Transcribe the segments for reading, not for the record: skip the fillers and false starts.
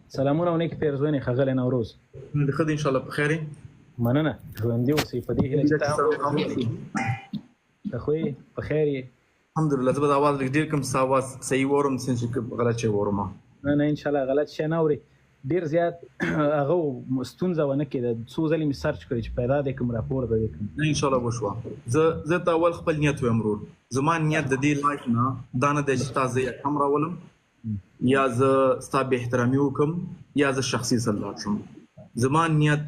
سلامونه او نیک پیرزوینې ښاغلی نوروز د ښه دی انشاءالله په خیر مننه ژوندي اوسئ په دې هیله چې تا ته خو یې په خیر یې الحمدلله زه به د اواز لږ ډېر کم څه اواز صحیح واورم څه چې غلط شی واورم نه انشاءالله غلط شی نه اورې ډېر زیات هغه ستونزه ونه کېده څو ځلې مې سرچ کړی چې پیدا دی کوم راپور به وکړم نه انشاءالله وشوه زه ته اول خپل نیت وایم ورور زما نیت د دې لایف نه دا نه دی چې تا زه یا کم راولم یا زه ستا بې احترامي وکړم یا زه شخصي سره لاړ شم زما نیت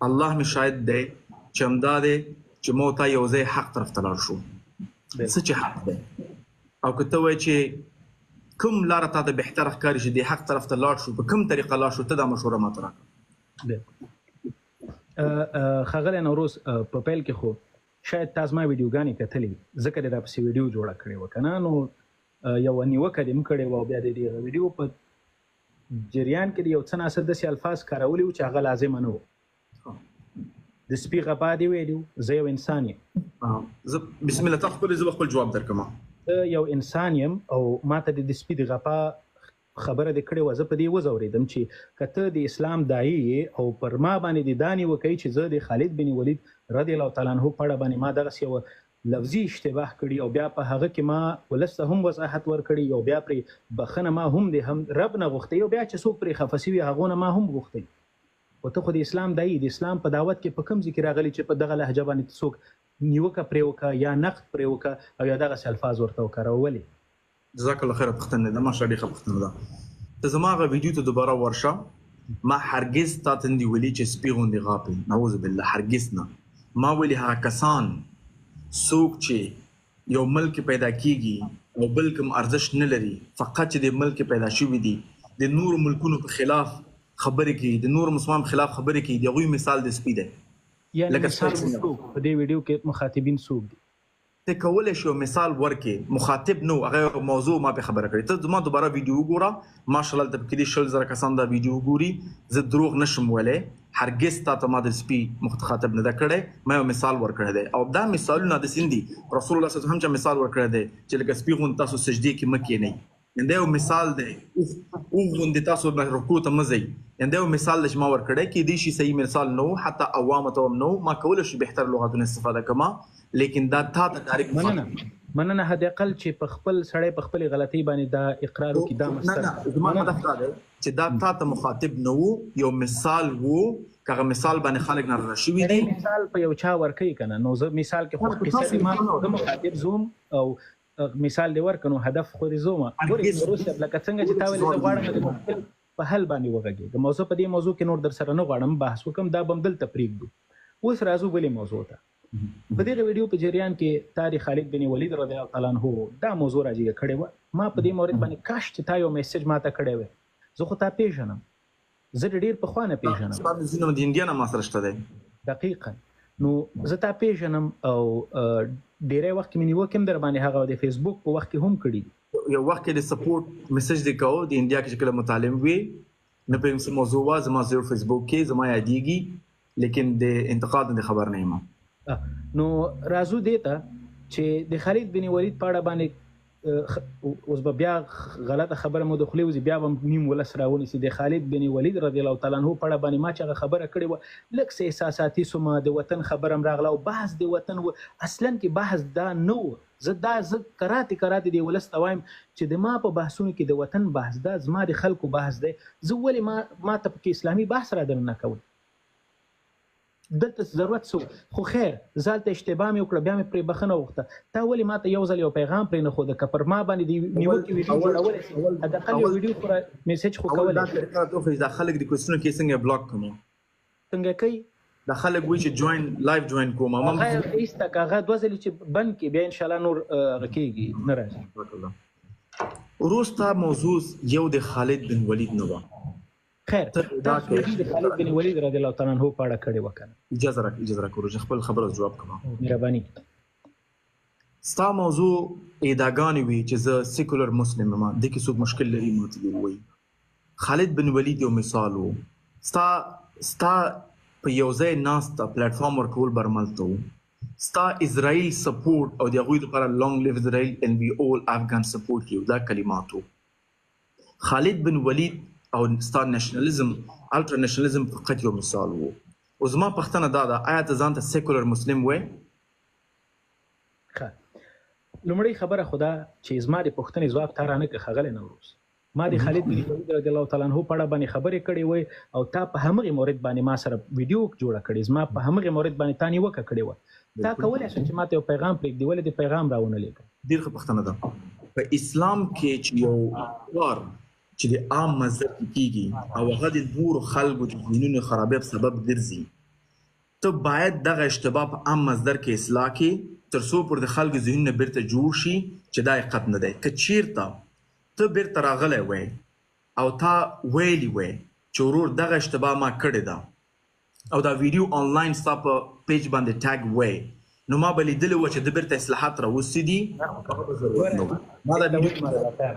الله مې شاهد دی چې همدا دی چې ما تا یو ځای حق طرف ته لاړ شو څه چې حق دی او که ته وایې چې کوم لاره تا ته بهتره ښکاري چې د حق طرف ته لاړ شو په کوم طریقه لاړ شو ته دا مشوره ماته راکړه ښاغلی نوروز په پیل کې خو شاید تا زما ویډیوګانې کتلې ځکه دې راپسې ویډیو جوړه کړې وه که نه نو یوه نیوکه دې هم کړې وه او بیا د دې ویډیو په جریان کې د یو څه ناڅه داسې الفاظ کارولي وو چې هغه لازمه نه وو د سپي غپا دې ویلي وو زه یو انسان یم بسم الله تا خپلې زه به خپل جواب درکړم زه یو انسان یم او ما ته د سپي د غپا خبره دې کړې وه زه په دې وځورېدم چې که ته د اسلام داعي یې او پر ما باندې دې دا نیوکه چې زه د خالد بن ولید رضی الله تعالی عنه په اړه باندې ما دغسې یوه لفظي اشتباه کړي او بیا په هغه کې ما ولس ته هم وضاحت ورکړي او بیا پرې بخښنه ما هم د هم رب نه غوښتې او بیا چې څوک پرې خفه سوي هغو نه ما هم غوښتې خو ته خو د اسلام داعي د اسلام په دعوت کې په کوم ځای کې راغلي چې په دغه لهجه باندې څوک نیوکه پرې وکړه یا نقد پرې وکړه او یا دغسې الفاظ ورته وکاروه ولې جزاک الله خیره پوښتنه ده ماشاءالله ډېره ښه پوښتنه ده ته زما هغه ویډیو ته دوباره ورشه ما هرګز تا ته نه دي ویلي چې سپي غوندې غاپې نعوذ بالله هرګز نه ما ویلي هغه کسان څوک چې یو ملک پیدا کیږي او بل کوم ارزښت نه لري فقط چې د ملک پیدا شوي دي د نورو ملکونو په خلاف خبرې کوي د نورو مسلمان خلاف خبرې کوي د هغوی مثال د سپي دی یعنې مثال څوک په دې ویډیو کې مخاطبین څوک دي ته کولی شي مثال ورکې مخاطب نو هغه موضوع ما په خبره کړې ته زما دوباره ویډیو وګوره ماشاءالله د پکې 100,000 کسان دا ویډیو ګوري زه دروغ نشم ویلی هرګز تا ته ما د سپي مخاطب نه ده کړی ما یو مثال ورکړی دی او دا مثالونه داسې نه دي رسول الله صلی الله علیه وسلم هم مثال ورکړی دی چې لکه سپي غوندې تاسو سجدې کې مه کښېنئ دا یو مثال دی اوغ غوندې تاسو رکوع ته مه ځئ دا یو مثال دی چې ما ورکړی کیدای شي صحیح مثال نه و حتی عوامو ته هم نه و ما کولی شي بهتر لغتونه استفاده کړم لیکن دا تا ته ډایرکټ مننه حد اقل چې په خپل سړی په خپلې غلطۍ باندې دا اقرار وکړي دا نه زما هدف دا دی چې دا تا ته مخاطب نه و یو مثال و که هغه مثال باندې خلک ناراضه شوي دي مثال په یو چا ورکوي که نه نو زه مثال کې خو قصه دې ما زه مخاطب زوم او مثال دې ورکړه نو هدف خو دې زومه ګورې نوروز صاحب لکه څنګه چې تا ویلې زه غواړم د محفل په حل باندې وغږېږم او زه په دې موضوع کې نور در سره نه غواړم بحث وکړم دا به هم دلته پرېږدو اوس راځو بلې موضوع ته په دې ویډیو په جریان کې تا د خالد بن ولید رضی الله تعالی عنه دا موضوع راجګه کړې وه ما په دې مورد باندې کاش چې تا یو میسج ما ته کړی وی زه خو تا پیژنم زه ډېر پخوا نه پیژنم د انډیا نه ما سره شته دی دقیقا نو زه تا پیژنم او ډېری وخت کې مې نیوکې هم در باندې هغه د فیسبوک په وخت کې هم کړي یو وخت کې د سپورټ میسج دی کوو د انډیا کې چې کله متعلم وي نه پوهېږم څه موضوع وه زما زه فیسبوک کې زما یادېږي لیکن د انتقاد نه خبر نه یم نو راځو دې ته چې د خالد بن ولید په اړه باندې اوس به بیا غلطه خبره مو د خولې وځي بیا به نیم ولس راونیسي د خالد بن ولید رضی الله تعالی عنه په اړه باندې ما چې هغه خبره کړې وه لږ څه احساساتي سومه د وطن خبره هم راغله او بحث د وطن و اصلا کې بحث دا نه و زه کراتې د ولس ته وایم چې د ما په بحثونو کې د وطن بحث دا زما د خلکو بحث دی زه ولې ما ته پکې اسلامي بحث را دننه کوئ دلته ضرورت سو خو خیر زالته اشتباه مې وکړه بیا مې پرې بخښنه وغوښته تا ولې ما ته یو ځل یو پیغام پرې نه ښوده که پر ما باندې د نیوکې ویډیو جوړولی سي حداقل یو ویډیو پر میسج خو کولی دا خلک د کوېسچنو کې څنګه بلاک کړم څنګه کوي دا خلک وایي چې لایف جوین کوم هغه ایسته که هغه دوه ځلې چې بند کړي بیا انشاءالله نور هغه کېږي نه راځي وروسته موضوع یو د خالد بن ولید نه وه خیر تاسو د خالد بن ولید رضی الله تعالی عنه په اړه کړې وه که نه اجازه راکړه خپل خبره جواب کوم مهرباني ستا موضوع ادعاګانې وي چې زه سیکولر مسلم یم دې کې څوک مشکل لري نو ته وایي خالد بن ولید یو مثال و ستا په یو ځای ناسته پلیټفارم ورکول برملته و ستا اسرائیل سپورټ او د هغوی لپاره لانګ لیو اسرائیل and we all Afghan support you دا کلمات و خالد بن ولید او ستا نېشنلزم الټرا نېشنلزم فقط یو مثال وو. او زما پوښتنه دا ده آیا ته ځان ته سیکولر مسلم وې؟ لومړی خبره خو دا چې زما د پوښتنې ځواب تا رانه کړ ښاغلی نوروز. ما د خالد بن ولید رضی الله تعالی عنه په اړه باندې خبرې کړې وې او تا په همغې مورد باندې ما سره ویډیو جوړه کړې. زما په همغې مورد باندې تا نیوکه کړې وه. تا کولی شې چې ما ته یو پیغام پرېږدي، ولې د پیغام راونه لیکه؟ ډېر ښه پوښتنه ده. په اسلام کې چې یو کار چې د عام مذهب کېږي او هغه د نورو خلکو د ذهنونو خرابۍ په سبب ګرځي، ته باید دغه اشتباه په عام مصدر کې اصلاح کړې تر څو پر د خلکو ذهنونه بیرته جوړ شي چې دا حقیقت نه دی. که چیرته ته بیرته راغلی وای او تا ویلی وای چې ورور دغه اشتباه ما کړې ده او دا ویډیو آنلاین ستا په پیج باندې ټاګ وای، نو ما به لیدلی وه چې د بیرته اصلاحات راوستي دي.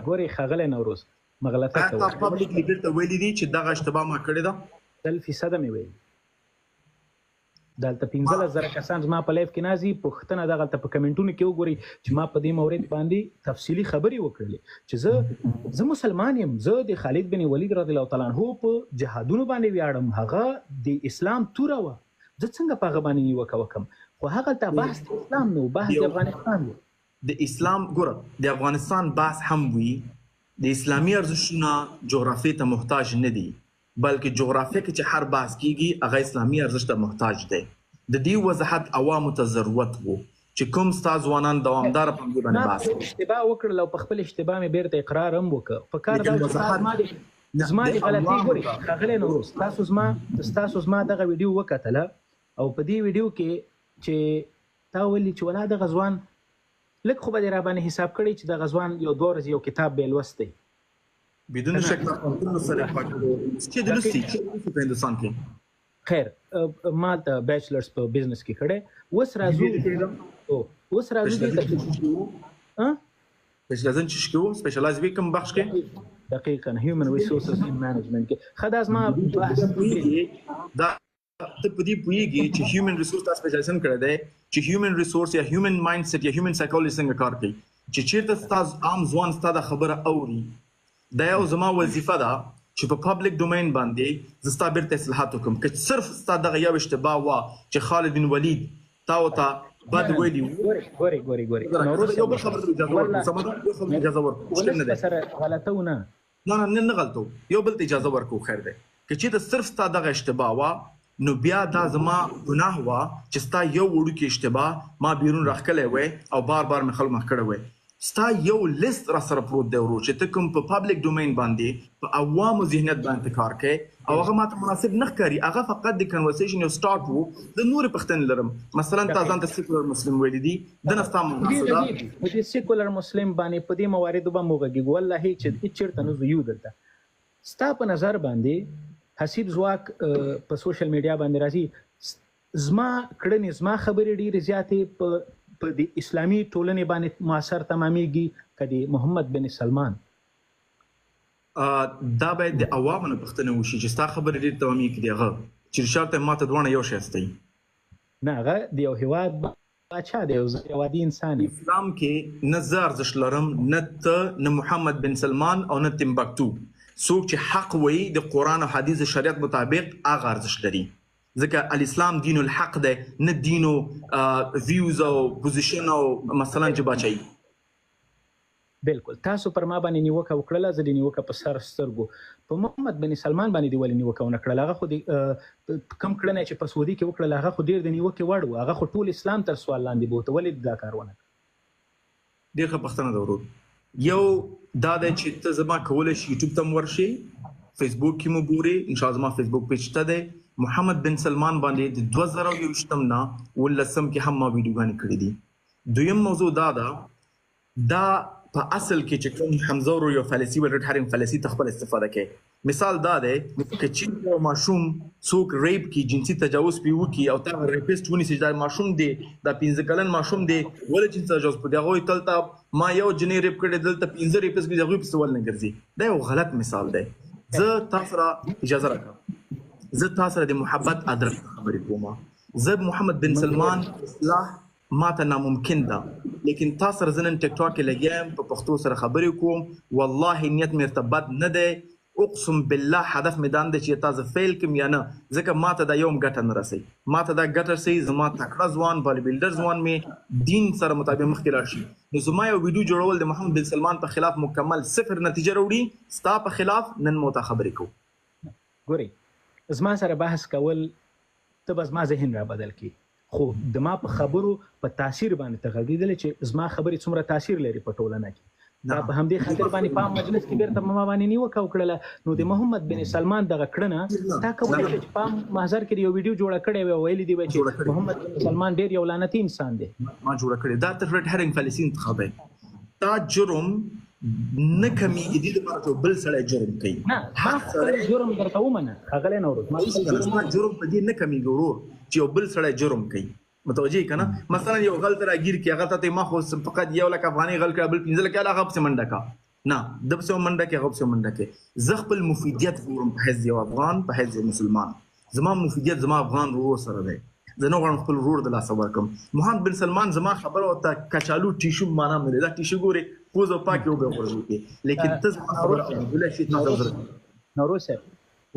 ګورې ښاغلی نوروز، مغلطه کوه. تا پبلیکلی بیرته ویلي دي چې دغه اشتباه ما کړې ده؟ 100% مې ویلي. دلته 15,000 کسان زما په لایف کې نازي، پوښتنه دغلته په کمنټونو کې وګورئ چې ما په دې مورد باندې تفصیلي خبرې وکړلې چې زه مسلمان یم، زه د خالد بن ولید رضی الله تعالی عنه په جهادونو باندې ویاړم، هغه د اسلام توره وه، زه څنګه په هغه باندې نیوکه وکړم؟ خو هغلته بحث د اسلام نه و، بحث د افغانستان و. د اسلام ګوره د افغانستان بحث هم وي، د اسلامي ارزښتونه جغرافیې ته محتاج نه دي، بلکې جغرافیه کې چې هر بحث کیږي هغه اسلامي ارزښت ته محتاج دی. د دې وضاحت عوامو ته ضرورت وو چې کوم ستا ځوانان دوامداره په همدې باندې بحث کوي. اشتباه وکړل او په خپل اشتباه مې بیرته اقرار هم وکړ. په کار دا زما د غلطۍ ګورې ښاغلی نوروز، ستاسو زما دغه ویډیو وکتله او په دې ویډیو کې چې تا ویلي چې ولا دغه ځوان لږ خو به دې راباندې حساب کړی چې دغه ځوان یو 2 ورځې یو کتاب به یې لوستی. بدون شک سره چې د لوستي په هندوستان کې خیر ما ته بیچلرز په بزنس کې کړی. اوس راځو بیچلرز چې شکو سپیشلایز وی کوم بخش کې دقیقاً هیومن ریسورسز ان مینجمنت کې خداز ما بحث دا ته په دې پوهیږي چې هیومن ریسورس تاسو سپیشلایزیشن کړی دی چې هیومن ریسورس یا هیومن مایند سیټ یا هیومن سایکولوژي څنګه کار کوي، چې چیرته تاسو عام ځوان ستاسو خبره اوري. دا یو زما وظیفه ده چې په پبلک ډومین باندې زستا بیرته اصلاحات وکم. که صرف ستا دغه یو اشتباه وا چې خالد بن ولید تا وتا بد ویلی ګوري نوروز یو بل خبر اجازه ورکړه، سمه ده اجازه ورکړه نه سره غلطونه نه غلطو، یو بل اجازه ورکړو. خیر ده که چې صرف ستا دغه اشتباه وا نو بیا دا زما ګناه وا چې ستا یو وړوکی اشتباه ما بیرون راخکلی وای او بار بار مې خلک مخ کړی وای. ستا یو لیست را سره پروت دی ورو چې ته کوم په پبلک ډومین باندې په عوامو ذهنیت باندې کار کوي او هغه ماته مناسب نه ښکاري. هغه فقط د کنورسیشن یو سٹارټ وو. د نورې پوښتنې لرم، مثلا تا ځان ته سیکولر مسلم ویلی دي، دنه ستا مناسبه د سیکولر مسلم باندې په دې مواردو باندې موږ والله چې چیرته نه یو دلته ستا په نظر باندې حسیب ځواک په سوشل میډیا باندې راځي، زما کړنې زما خبرې ډېرې زیاتې په د اسلامي ټولنې باندې موثر تمامېږي که د محمد بن سلمان؟ دا باید د عوامو نه پوښتنه وشي چې ستا خبرې ډېرې تمامېږي د هغه چې شرط ماته دواړه یو شی استوي. نه هغه د یو هېواد باچا دی، یو هېوادي انسان. اسلام کې نه زه ارزښت لرم، نه ته، نه محمد بن سلمان او نه تمبکتو. څوک چې حق وایي د قرآن او حدیث شریعت مطابق هغه ارزښت لري، ځکه الاسلام دین الحق دی، نه دین او ویوز او پوزیشن او مثلا چې باچایي. بالکل تاسو پر ما باندې نیوکه وکړله، زه د نیوکه په سر سترګو په محمد بن سلمان باندې دی ولې نیوکه ونه کړله. هغه خو د کم کړنه چې په سعودي کې وکړله هغه خو ډېر د نیوکې وړ و، هغه خو ټول اسلام تر سوال لاندې بوته، ولې دا کار ونه کړ؟ ډېر ښه پوښتنه ده ورور. یو دا دی چې ته زما کولی شي یوټیوب ته ورشي، فیسبوک کې مو ګوري، انشاءالله زما فیسبوک پیج ته دی. محمد بن سلمان باندې د 2021 نه 19 کې هم ما ویډیوګانې کړې دي. دویم موضوع دا ده، دا په اصل کې چې کوم حمزه ورو یو فلسفي ولرټ هر فلسفي تخپل استفاده کوي. مثال دا دی چې چې یو ماشوم څوک ریپ کی جنسي تجاوز پی وکي او تا ریپسټ ونیسي، دا ماشوم دی، دا 15 کلن ماشوم دی، ولې جنسي تجاوز په دغه تلته ما یو جنې ریپ کړی دلته 15 ریپس کې دغه په ول نه ګرځي. دا یو غلط مثال دی. زه تاسو را اجازه راکړم، زه تاسو سره د محبت ادرس خبرې کوم. زه محمد بن سلمان اصلاح ماته ناممکن ده لیکن تاسو سره زه نن ټیک ټاک کې لګیا یم په پښتو سره خبرې کوم والله نیت مې ورته بد نه دی اقسم بالله هدف مې دا دی چې تاسو فیل کوم یا نه ځکه ماته دا یو ګټه نه رسي ماته دا ګټه رسي زما تکړه ځوان باډي بلډر ځوان مې دین سره مطابق مخکې لاړ شي نو زما یو ویډیو جوړول د محمد بن سلمان په خلاف مکمل صفر نتیجه وروړي ستا په خلاف نن مو ته خبرې کوو ګوري زما سره بحث کول ته بس ما ذهن را بدل کی خو د ما په خبرو په تاثیر باندې تغږیدل چې زما خبرې څومره تاثیر لري په ټولنه کې دا په همدې خاطر باندې په مجلس کې بیرته ما باندې نیوکه وکړله نو د محمد بن سلمان دغه کړنه تا کولی چې په محضر کې یو ویډیو جوړه کړې و ویلي دی چې محمد بن سلمان ډیر یو لعنتي انسان دی ما جوړه کړې دا ته ریډ هیرنګ فلسطین انتخاب دا جرم نه کمیږي د لپاره بل سره جرم کوي نه ما جرم درته ومنه غلې نوروز ما جرم په دې نه کمیږي ورور چې یو بل سره جرم کوي متوجه کنه مثلا یو غلط راګیر کې هغه ته ما خو فقط یو لک افغاني غل کړ بل 15 لک هغه په منډه کا نه د په منډه کې هغه په منډه کې زه خپل مفیدیت ګورم په حیث یو افغان په حیث مسلمان زما مفیدیت زما افغان ورور سره دی زه نه غواړم خپل ورور د لاسه ورکم محمد بن سلمان زما خبره او ته کچالو ټیشو معنا مې دا ټیشو ګوري پوزو پاکي او به ورغوي لیکن ته زما خبره بل شي نظر نوروز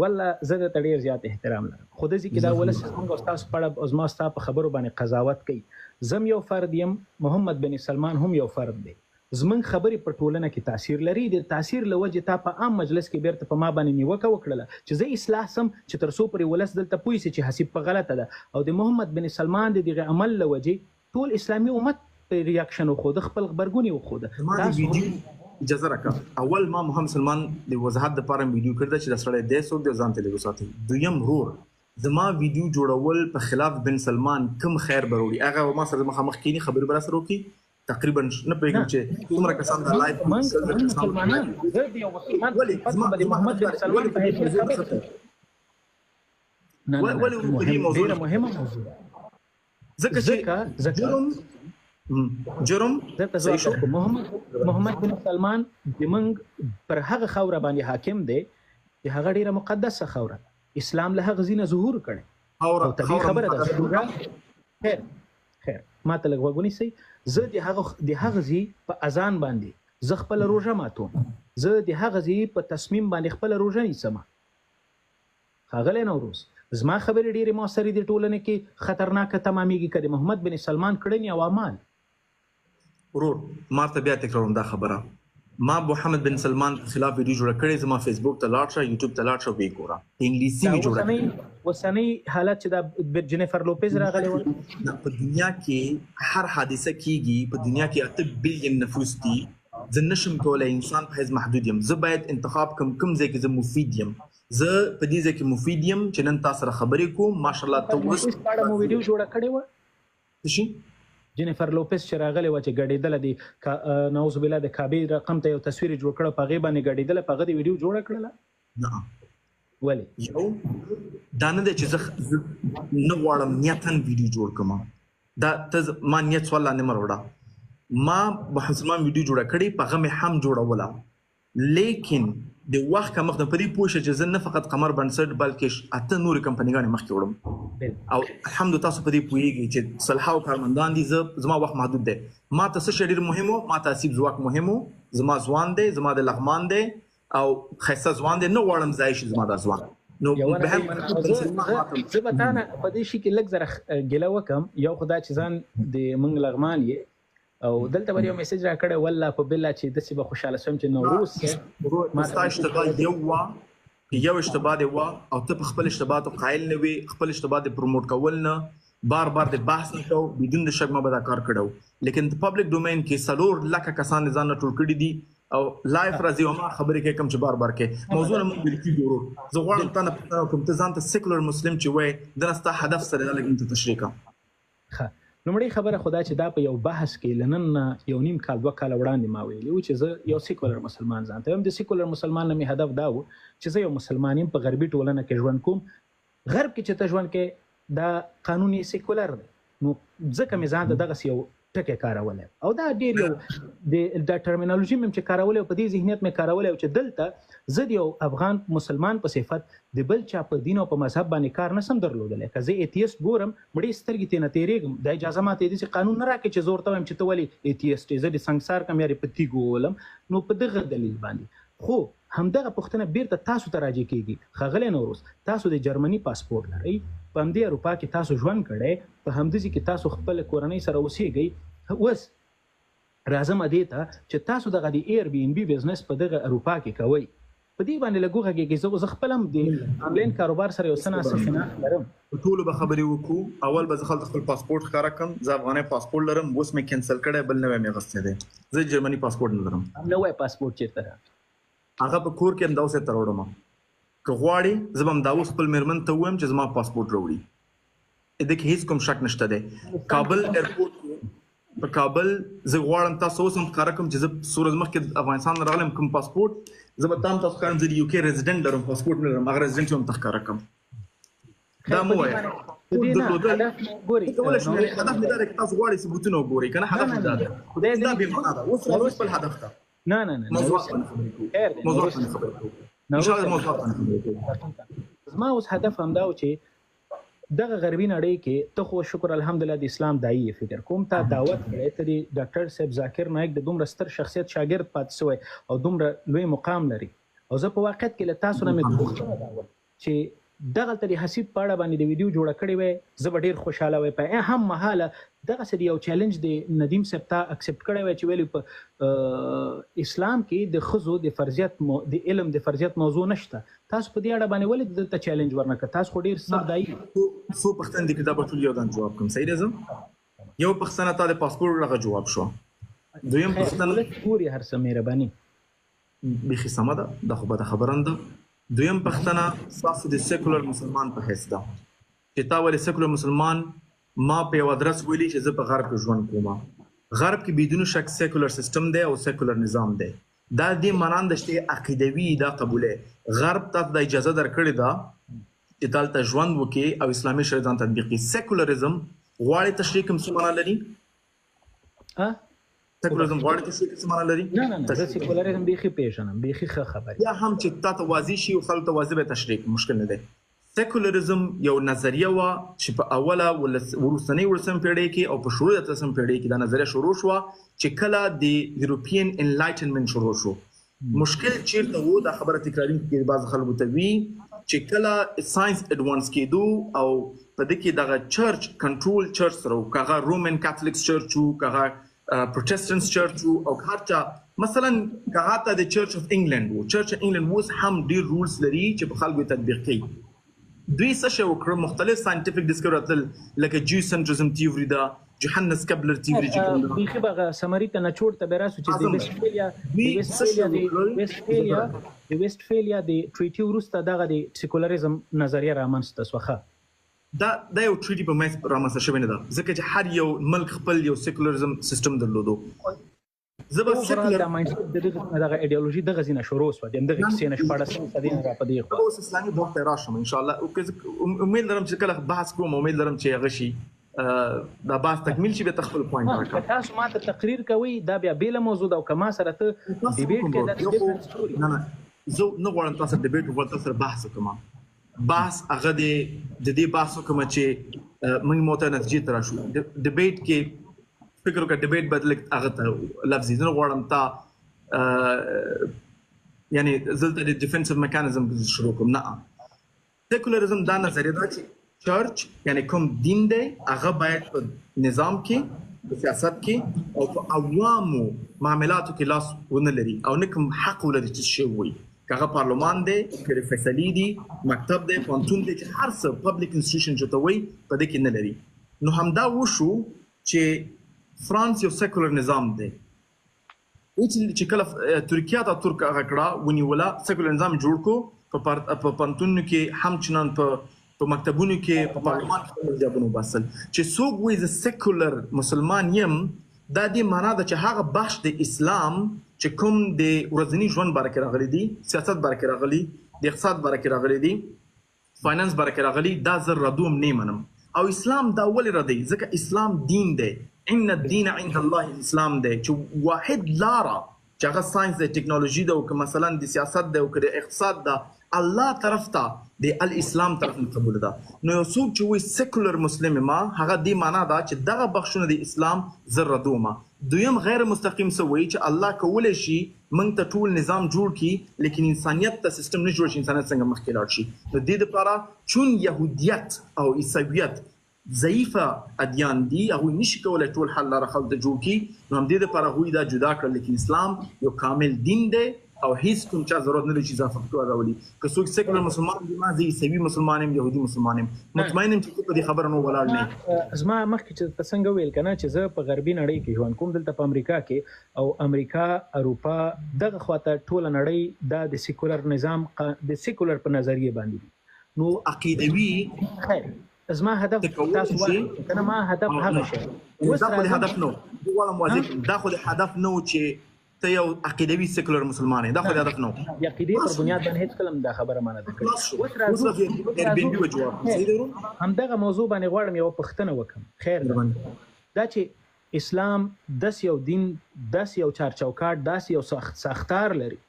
ولا زه د ډیر زیات احترام لرم خو د ځکه دا ولس څنګه استاد پړه ازما ستا په خبرو باندې قضاوت کوي زم یو فرد یم محمد بن سلمان هم یو فرد دی زمون خبرې په ټولنه کې تاثیر لري د تاثیر لوجه تا په عام مجلس کې بیرته په ما باندې نیوکه وکړه چې زه اصلاح سم چې تر څو پرې ولس دلته پوي سي چې حساب په غلطه ده او د محمد بن سلمان دغه عمل لوجه ټول اسلامي امت ریاکشن خو د خپل خبرګونی خو ده اجازه راکړه اول ما محمد سلمان د وضاحت لپاره ویډیو کړل چې د سړی د سو د ځان ته لګو ساتي دویم رور زما ویډیو جوړول په خلاف بن سلمان کم خیر بروړي هغه ما سره مخامخ کینی خبرې بر سره وکي تقریبا نه پېږم چې څومره کسان د لایف مسلمانان زه د یو مسلمان د محمد بن سلمان په هیڅ خبره نه ولې مهمه موضوع ځکه چې جرم محمد بن سلمان زمونږ پر هغه خوره باندې حاکم دی چې هغه ډیره مقدسه خوره اسلام له هغه ځینه ظهور کړي او طبيعي خبره ده خیر ما ته لږ وګونی سي زه د هغه ځي په اذان باندې زه خپل روزه ماتوم زه د هغه ځي په تصمیم باندې خپل روزه نیسم هغه نوروز زما خبرې ډیره موثرې دي ټولنه کې خطرناک تمامېږي کړي محمد بن سلمان کړنی او اعمال ورور ماته بیا تکراروم دا خبره ما محمد بن سلمان په خلاف ویډیو جوړ کړی زما فیسبوک ته لاړ شه یوټیوب ته لاړ شه وګوره انګلیسي می جوړ کړی وسنی حالت چې د جنیفر لوپیز راغلی و په دنیا کې هر حادثه کیږي په دنیا کې 8 بلین نفوس دي زه نشم کولای انسان په حیث محدود یم زه باید انتخاب کوم ځای کې زه مفید یم زه په دې ځای کې مفید یم چې نن تاسو سره خبرې کوم ماشاءالله ته اوس پاړه مو ویډیو جوړ کړی و شي جنیفر لوپیز چې راغلی و چې ګډېدل دي نعوذ بالله د کعبې رقم ته یو تصویر جوړ کړ په غیبه باندې ګډېدل په غدي ویډیو جوړ کړل نه ولی یو دا نه چې زه نه غواړم نیتن ویډیو جوړ کوم دا ته ما نیت ولا نه مروړه ما محسمان ویډیو جوړ کړی په غمه هم جوړوله لیکن د وخت کم مخ د پری پوښه چې زه نه فقط قمر بنسټ بلکې اته نور کمپنیګان مخ کې وړم او الحمدلله تاسو په دې پوېږي چې صلاحو کارمندان دي زما وخت محدود دی ما ته څه ډیر مهمو ما تاسیب ځواک مهمو زما ځوان دی زما د لغمان دی او خیسه ځوان دی نه غواړم ځای شي زما د ځوان نو به هم زه به تا نه په دې شي کې لږ زره ګیله وکم یو خدای چې ځان د منګ لغمان یې او دلته ور یو میسج را کړه والله په بل چې د سی به خوشاله سم چې نوروز ما اشتباه یو اشتباه دی او ته خپل اشتباهات قائل نه وي خپل اشتباهات پروموټ کول نه بار د بحث نه کو بدون د شک ما به دا کار کړو لیکن د پبلک ډومین کې سلور لکه کسان ځان ټول کړي دي او لایف راځي او ما خبرې کوي کوم چې بار کې موضوع نه مونږ لیکي ګورو زه غواړم ته نه کوم ته ځان ته سیکولر مسلم چې وای د نستا هدف سره لګم ته تشریح کا نومړی خبره خدا چې دا په یو بحث کې لنن یو نیم کال 2 کال وړاندې ما ویلی و چې زه یو سیکولر مسلمان ځانته یم د سیکولر مسلمان نه هدف دا و چې زه یو مسلمان یم په غربي ټولنه کې ژوند کوم غرب کې چې ته ژوند کې دا قانوني سیکولر دی نو ځکه مې ځان دغه یو ټکی کارولی او دا ډېر یو د ټرمینالوژي مې چې کارولی او په دې ذهنیت مې کارولی چې دلته زه د یو افغان مسلمان په صفت د بل چا په دین او په مذهب باندې کار نسم درلودلی که زه ایتیست ګورم مړې سترګې ترې نه تېرېږم دا اجازه ماته داسې قانون نه راکړي چې زه ورته وایم چې ته ولې ایتیست یې زه د سنګسار کم یا په تیږو وولم نو په دغه دلیل باندې خو همدغه پوښتنه بیرته تاسو ته راجع کېږي ښاغلی نوروز تاسو د جرمني پاسپورټ لرئ په همدې اروپا کې تاسو ژوند کړی په همداسې کې تاسو خپل کورنۍ سره اوسېږئ اوس راځم دې ته چې تاسو دغه د ایر بي ان بي بزنس په دغه اروپا کې کوئ په دې باندې لږ وغږېږئ زه خپل هم د آنلاین کاروبار سره یو څه ناڅه شناخت لرم ټولو به خبرې وکړو اول به زه خلک خپل پاسپورټ ښکاره کړم زه افغاني پاسپورټ لرم اوس مې کینسل کړی بل نوی مې اخیستی دی زه جرمني پاسپورټ نه لرم نوی پاسپورټ چېرته راغلی هغه په کور کې همدا اوس یې ته راوړم که غواړې زه به همدا اوس خپل مېرمن ته ووایم چې زما پاسپورټ راوړي دې کې هیڅ کوم شک نشته دی کابل ایرپورټ په کابل زه غواړم تاسو اوس هم ښکاره کړم چې زه څو ورځې مخکې افغانستان نه راغلم کوم پاسپورټ زه به تاسو ښکارم زه د یو کې ریزیډنټ لرم پاسپورټ نه لرم هغه ریزیډنټ هم ته ښکاره کړم دا مو وایه کولی شو هدف مې دا دی که تاسو غواړئ ثبوتونه وګورئ که نه هدف مې دا دی دا بې معنا ده اوس راځو خپل هدف ته نه موضوعات باندې خبرې کوو انشاءالله موضوعات باندې خبرې کوو زما اوس هدف همدا و چې دغه غربي نړۍ کې ته خو شکر الحمدلله د اسلام داعي فکر کوم تا دعوت کړی ته د ډاکټر صاحب ذاکر نایک د دومره ستر شخصیت شاګرد پاتې شوی او دومره لوی مقام لري او زه په واقعیت کې له تاسو نه مې پوښتنه دا وه چې دغلته د حسیب په اړه باندې د ویډیو جوړه کړې وی زه به ډېر خوشحاله وی په هم مهاله دغسې د یو چیلنج د ندیم صاحب ته اکسپټ کړی وی چې ویلي په اسلام کې د ښځو د فرضیت د علم د فرضیت موضوع نشته تاسو په دې اړه باندې ولې دلته چیلنج ورنکړه تاسو خو ډېر ستر دایي څو پوښتنې دي که دا به ټول یو ځان جواب کړم صحیح دی زه یو پوښتنه تا د پاسپورټ هغه جواب شوه دویم پوښتنه ګورې هر څه مهرباني بیخي سمه ده دا خو بده خبره نه ده دویم پښتنه ستاسو د سیکولر مسلمان په حیث ده چې تا ولې سیکولر مسلمان ما په یو ادرس ویلي چې زه په غرب کې ژوند کوم غرب کې بدون شک سیکولر سیستم دی او سیکولر نظام دی دا دې معنا نه چې عقیدوي دا قبوله غرب ته د اجازه درکړې ده چې دلته ژوند وکړي او اسلامي شریعت تطبیق کړي سیکولرزم غواړي تشریح کوم څه معنا لري سیکولرزم غواړي تشریح کوم څه معنا لري نه زه سیکولرزم بیخي پیژنم بیخي ښه خبرې یا هم چې تا ته واضح شي او خلکو ته واضح به تشریح مشکل نه دی سیکولرزم یو نظریه وه چې په اوله وروستنۍ 18 پیړۍ کې او په شروع د 18 پیړۍ کې دا نظریه شروع شوه چې کله د یوروپین انلایټنمنټ شروع شو مشکل چیرته و دا خبره تکراري کې بعض خلکو ته وی چې کله ساينس اډوانس کېدو او په دې کې دغه چرچ کنټرول چرچ سره کاغه رومن کاتولیک چرچ او کاغه پروتستانت چرچ او هرچا مثلا کاغه ته د چرچ اف انګلند وو چرچ اف انګلند ووس هم ډیر رولز لري چې په خلکو تطبیق کوي دوی څه شی وکړه مختلف ساينټیفیک ډیسکوراتل لکه جیو سنټریزم تیوري دا جوهانس کبلر تیوري چې کوم دی خو هغه سمری ته نه چور ته براسو چې د ویستفالیا د ټریټي وروسته دغه د سیکولریزم نظریه رامنځته شوه دا یو ټریټي په مېس رامنځته شوی نه ده ځکه چې هر یو ملک خپل یو سیکولریزم سیستم درلودو زبر سیکولر دغه ایدئولوژي دغه زینه شروع شو دغه کیسې نه شپاړه صدې را پدې خو اوس اسلامي دوه ته راشم ان شاء الله او امید لرم چې کله بحث کوم امید لرم چې هغه شي دا بحث تکمیل شي به تخپل پوینټ راکړه تاسو ماته تقریر کوي دا بیا بیل موضوع دا او کما سره ته ډیبیټ کې دا ډیفرنٹ ستوري نه زه نو غواړم تاسو ډیبیټ ورته سره بحث کوم بحث هغه د دې بحث کوم چې موږ موته نتیجې تر شو ډیبیټ کې فکر وکړه ډیبیټ بدل هغه ته لفظي زه غواړم تا یعنی زلته د ډیفنسیو میکانیزم شروع کوم نه سیکولریزم دا نظریه ده چې چرچ یعنی کوم دین دی هغه باید په نظام کې په سیاست کې او په عوامو معاملاتو کې لاس ونه لري او نه کوم حق ولري چې شی وي کاغه پارلمان دی کړي فیصلې دي مکتب دی پونتون دی چې هر څه پبلک انسټیټیوشن چې وي په دې کې نه لري نو همدا وشو چې فرانس یو سیکولر نظام دی چې کله ترکیه ته ترک هغه کړه ونیوله سیکولر نظام جوړ کو په پونتون کې همچنان په مکتبونو کې په پارلمان کې ځابونو باسل چې څوک وایي ز سیکولر مسلمان یم دا دې معنا ده چې هغه بخش د اسلام چې کوم د ورځنی ژوند باره کې راغلي دي سیاست باره کې راغلي د اقتصاد باره کې راغلي دي فاینانس باره کې راغلي دا زه ردوم نه منم او اسلام دا ولې ردی ځکه اسلام دین دی ان الدين عند الله الاسلام دی چې واحد لاره چې هغه ساينس د ټیکنالوژي ده او که مثلا د سیاست ده او که د اقتصاد ده الله طرف ته د الاسلام طرف نه قبول ده. نو یو څوک چې وایي سیکولر مسلم ما هغه دې معنا ده چې دغه بخښونه د اسلام زه ردومه. دویم غیر مستقیم څه وایي چې الله کولی شي موږ ته ټول نظام جوړ کړي لیکن انسانیت ته سیستم نه جوړ شي انسانیت څنګه مخکې لاړ شي. د دې دپاره چون یهودیت او عیسویت ضعیفه ادیان دي هغوی نشي کولی ټول حل لاره خلک ته جوړ کړي نو همدې دپاره هغوی دا جدا کړل لیکن اسلام یو کامل دین دی او هیڅ کوم چا ضرورت نه لري چې اضافه فکر راولي. که څوک سیکولر مسلمان دي ما زه عیسوي مسلمان یم یهودي مسلمان یم مطمئن یم چې په دې خبره نه ولاړ نه. زما مخکې چې ته څنګه ویل کنه چې زه په غربي نړۍ کې ژوند کوم دلته په امریکا کې او امریکا اروپا دغه خواته ټوله نړۍ دا د سیکولر نظام د سیکولر په نظریه باندې نو عقیدوي خیر زما هدف تاسو وایي کنه ما هدف هغه شی دا خو هدف نو دوه موازی دا خو هدف نو چې ته یو عقیدوي سیکولر مسلمان یې دا خو هدف نو د عقیدې پر بنیاد باندې هیڅ کلم دا خبره مانه ده کړې. اوس راځو ایربنبي وجواب صحیح دی همدغه موضوع باندې غواړم یو پوښتنه وکم. خیر دا چې اسلام داس یو دین داس یو چارچوکاټ داس یو ساختار لري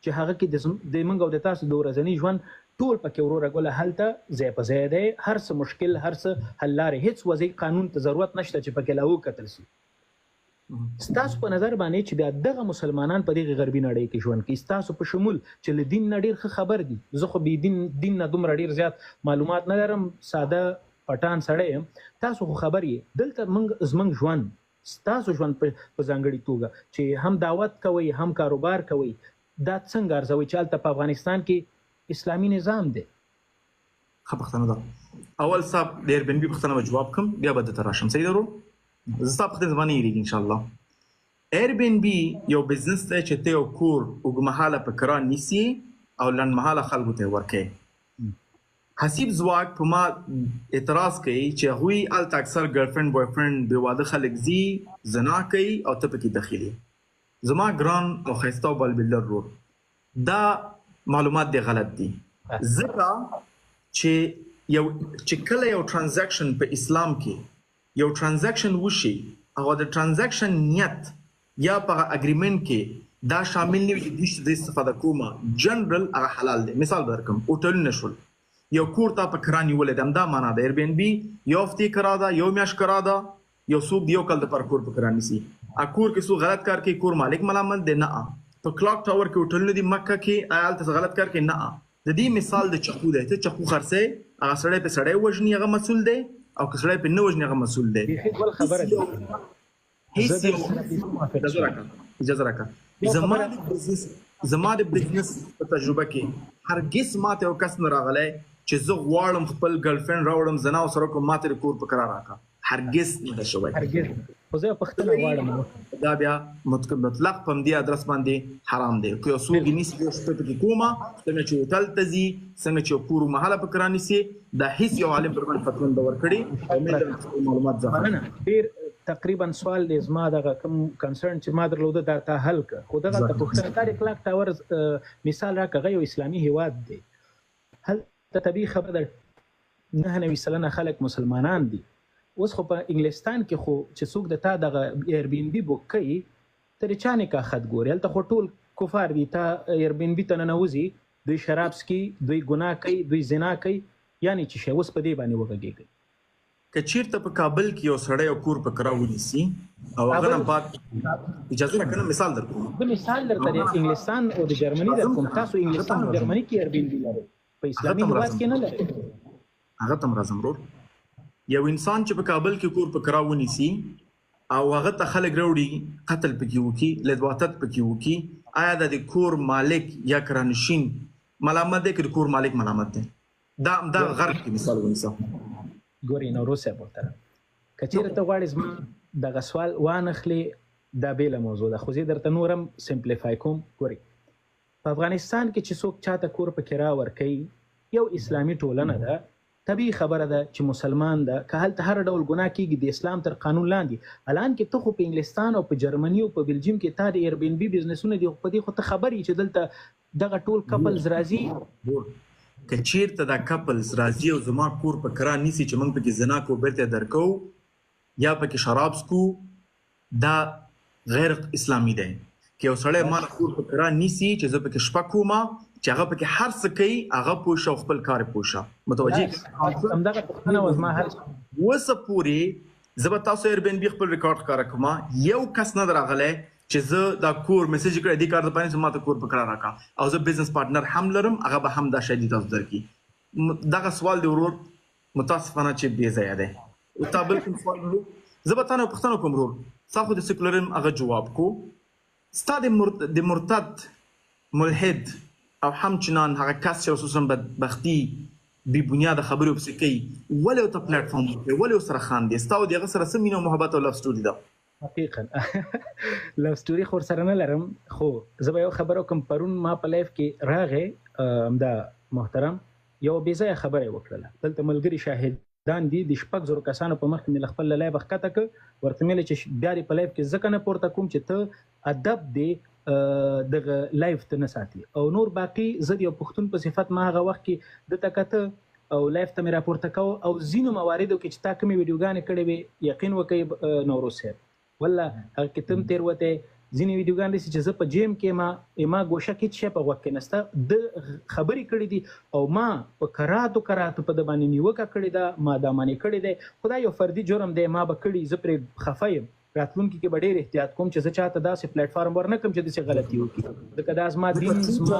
چې هغه کې د منګو د تاسو د ورځنی ژوند ټول پکې وروره ګوله هلته ځای په ځای دی هر څه مشکل هر څه حل لارې هیڅ وضعي قانون ته ضرورت نشته چې پکې لا وکتل شي. ستاسو په نظر باندې چې بیا دغه مسلمانان په دغه غربي نړۍ کې ژوند کوي ستاسو په شمول چې له دین نه ډېر ښه خبر دي زه خو بې دین نه دومره ډېر زیات معلومات نه لرم ساده پټان سړی یم تاسو خو خبر یې دلته زموږ ژوند ستاسو ژوند په ځانګړې توګه چې هم دعوت کوئ هم کاروبار کوئ دا څنګه ارزوئ چې هلته په افغانستان کې اسلامي نظام دی. ښه پوښتنه ده. اول صاحب د ایربنبي پوښتنه به جواب کوم بیا به درته راشم. صحیح درو زه ستا پوښتنې زما نه هېرېږي انشاءالله. ایربنبي یو بزنس دی چې ته یو کور اوږدمهاله په کرا نیسي او لنډمهاله خلکو ته یې ورکوې. حسیب ځواک په ما اعتراض کوي چې هغوی هلته اکثر ګرلفرینډ بوایفرینډ بې واده خلک ځي زنا کوي او ته پکې دخیل یې. زما ګران او ښایسته او بلبلډر رور دا معلومات دی غلط دي ځکه چې کله یو ټرانزیکشن په اسلام کې یو ټرانزیکشن وشي او د ټرانزیکشن نیت یا په اګریمنت کې دا شامل نه وي چې دوی د استفاده کومه جنرال هغه حلال دی. مثال درکم هوټلونه شول یو کور ته په کرا نیولې ده همدا معنا ده. ایربنبي یو هفتې کرا ده یو میاشت کرا ده یو څوک یو کال دپاره کور په کرا نیسي کور کې څوک غلط کار کوي کور مالک ملامت دی نه. په کلاک ټاور کې هوټلونه دي مکه کې آیا هلته غلط کار کوي نه. د دې مثال د چقو دی ته چقو خرڅوي هغه سړی په سړی وژني هغه مسؤل دی او که سړی په نه وژني هغه مسؤل دی. اجازه راکړه زما د بزنس په تجربه کې هرګز ماته یو کس نه راغلی چې زه غواړم خپل ګرلفرینډ راوړم زنا ورسره کوم ماته د کور په کرا راکړه هرګز نه ده شوی. خو زه پوښتنه غواړم دا بیا مطلق په همدې ادرس باندې حرام دی. که یو څوک یې نیسي یو شپه پکې کومه څنګه چې هوټل ته ځي څنګه چې کور مهاله په کرا نیسي دا هیڅ یو عالم پر باندې فتوا نه ورکړي معلومات ځه ډېر تقریبا سوال دی زما دغه کوم کنسرن چې ما درلوده دا ته حل کړه خو دغه ته پوښتنه تا کلاک ټاور مثال راکړه یو اسلامي هیواد دی هلته طبیعي خبره ده 99 سلنه خلک مسلمانان دي. اوس خو په انګلستان کې خو چې څوک د تا دغه ایربنبي بوک کوي ته د چا نکاح خط ګوري هلته خو ټول کفار دي تا ایربنبي ته ننوځي دوی شراب څکي دوی ګناه کوي دوی زنا کوي یعنې چې شی اوس په دې باندې وغږېږي. که چیرته په کابل کې یو سړی یو کور په کرا ونیسي او هغه نه بعد اجازه راکړه مثال درکوم زه مثال درته د انګلستان او د جرمني درکوم تاسو انګلستان او جرمني کې ایربنبي لرئ په اسلامي هیواد کې نه لرئ. هغه ته هم راځم ورور. یو انسان چې په کابل کې کور په کرا ونیسي او هغه ته خلک راوړي قتل پکې وکړي لدواتت پکې وکړي آیا د کور مالک یا کرانشین ملامت دی که د کور مالک ملامت دی؟ دا غرب کې مثال ونیسم ګورې نو روسیه محترم که چېرې ته غواړې زما دغه سوال وانخلې دا بېله موضوع ده خو زه درته نورم سمپلیفای کوم. ګورې په افغانستان کې چې څوک چاته کور په کرا ورکوي یو اسلامي ټولنه ده طبیعي خبره ده چې مسلمان ده که هلته هر ډول ګناه کېږي د اسلام تر قانون لاندې الان کې ته خو په انګلستان او په جرمني او په بلجیم کې تا د ایربنبي بزنسونه دي په دې خو ته خبر یې چې دلته دغه ټول کپلز راځي که چیرته دا کپلز راځي او زما کور په کرا نیسي چې موږ پکې زنا کو بیرته درکو یا پکې شراب سکو دا غیر اسلامي دی. که یو سړی ما نه کور په کرا نیسي چې زه پکې شپه کومه چې هغه پکې هر څه کوي هغه پوه شه او خپل کار یې پوه شه. متوجه همدغه پوښتنه وه زما هر اوسه پورې زه به تاسو ایر بی ان بي خپل ریکارډ ښکاره کوم یو کس نه دی راغلی چې زه دا کور میسج کړی دې کار دپاره چې ما ته کور په کرا راکړه او زه بزنس پارټنر هم لرم هغه به هم دا شی دې تاسو درکړي. دغه سوال دی ورور متاسفانه چې بې ځایه دی. تا بل کوم سوال ورور؟ زه به تا نه پوښتنه کوم ورور ستا خو د سیکولرزم هغه جواب کو ستا د مرتد ملحد او همچنان هغه کس چې رسول الله بدبختي بې بنیاده خبرې ورپسې کوي ولې ورته پلیټفارم ورکوي ولې ورسره خاندې ستا او د هغه سره څه مینه او محبت او لف سټوري ده؟ حقیقا لف سټوري خو ورسره نه لرم خو زه به یو خبره وکړم. پرون ما په لایف کې راغی همدا محترم یو بې ځایه خبره یې وکړله. دلته ملګري شاهدان دي د 6,000 کسانو په مخ کې مې له خپل لایف ښکته کړ ورته مې چې بیا دې په لایف کې ځکه نه پورته کوم چې ته ادب دې دغه لایف ته نه ساتي او نور باقي زه د یو پښتون په صفت ما هغه وخت کې دته کته او لایف ته مې راپورته کوه او ځینو مواردو کې چې تا کومې ویډیوګانې کړې وې یقین وکړئ نوروز صاحب والله هغه کې تم تېروتې ځینې ویډیوګانې داسې چې زه په جیم کې ما ګوشه کې هېڅ شی په غوږ کې نسته د خبرې کړې دي او ما په کراتو په د باندې نیوکه کړې ده ما دا معنی کړې دی. خو دا یو فردي جرم دی ما به کړي زه پرې خفه یم. راتلونکي کې به ډېر احتیاط کوم چې زه چاته داسې پلیټفارم ورنه کړم چې داسې غلطي وکړي ځکه دا زما دین زما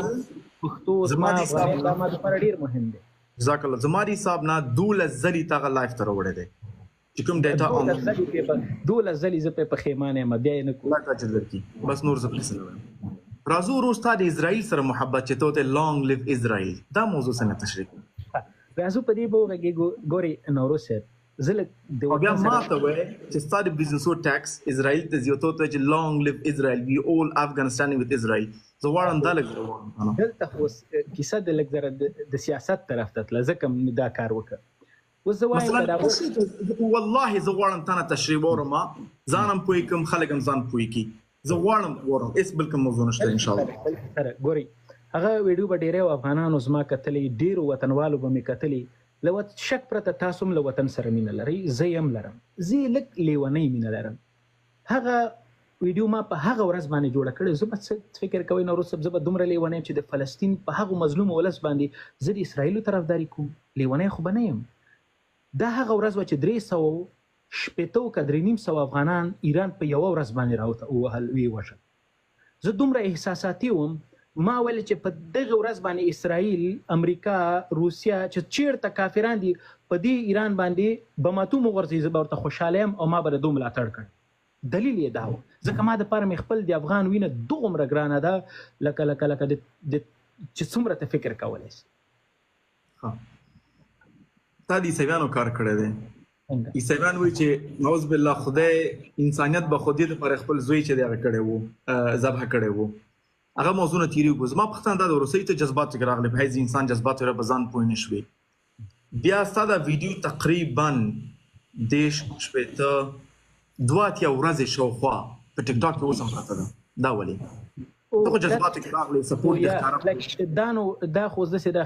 پښتو زما افغاني دا ما دپاره ډېر مهم دی. جزاک الله. زما د حساب نه 12 ځلې تا هغه لایف ته راوړی دی چې کوم ډیټا 12 ځلې زه په پښیمانه یم بیا یې نه کوم بس نور زه پسې نه وایم. راځو ورور ستا د اسرائیل سره محبت چې ته ورته لانګ لیو اسرائیل دا موضوع څنګه تشریح کړو؟ راځو په دې به وغږېږو. ګورې نوروز صاحب زه لږ بیا ما ته وایې چې ستا د بزنسو ټیکس اسرائیل ته ځي او ته ورته چې لانګ لیو اسرائیل وي اول افغانستان وذ اسرائیل. زه غواړم دا لږ دلته خو کیسه د لږ ذره د سیاست طرف ته تله ځکه مې دا کار وکړ. والله زه غواړم تا نه تشریح واورم ځان هم پوه کړم خلک هم ځان پوه کړي. زه غواړم واورم هېڅ بل کوم موضوع نشته انشاءالله. ګورئ هغه ویډیو به ډېری افغانانو زما کتلې ډېرو وطنوالو به مې کتلې له شک پرته تاسو هم له وطن سره مینه لرئ زه یې هم لرم زه یې لږ لیونۍ مینه لرم. هغه ویډیو ما په هغه ورځ باندې جوړه کړې زه به څه فکر کوئ نوروز صاحب زه به دومره لیونی یم چې د فلسطین په هغو مظلوم ولس باندې زه د اسرائیلو طرفداري کوم لیونی خو به نه یم. دا هغه ورځ وه چې 300 افغانان ایران په یوه ورځ باندې راووهل ووژل. زه دومره احساساتي وم ما ویل چې په دغه ورځ باندې اسرائیل امریکا روسیا چې چیرته کافران دي په دې ایران باندې بماتوم وغورځي زه به ورته خوشحاله یم او ما به د دوی ملاتړ کړ. دلیل یې دا و ځکه ما دپاره مې خپل د افغان وینه دومره ګرانه ده لکه چې څومره ته فکر کولی شي. تا د عیسویانو کار کړی دی. عیسویان وایي چې نعوذ بالله خدای انسانیت به خو دې دپاره خپل زوی چې دی هغه کړی و ذبح کړی و هغه موضوعونه تیرې وګو. زما پوښتنه دا د روسۍ ته جذبات کې راغلی په حیث انسان جذبات یې په ځان پوه نه شوې. بیا ستا دا ویډیو تقریبا 2 ورځې شاوخوا په ټیک ټاک کې اوس هم پرته ده. دا ولې ته خو جذباتو کې راغلی سپورټ دې ښکاره دا خو داسې ده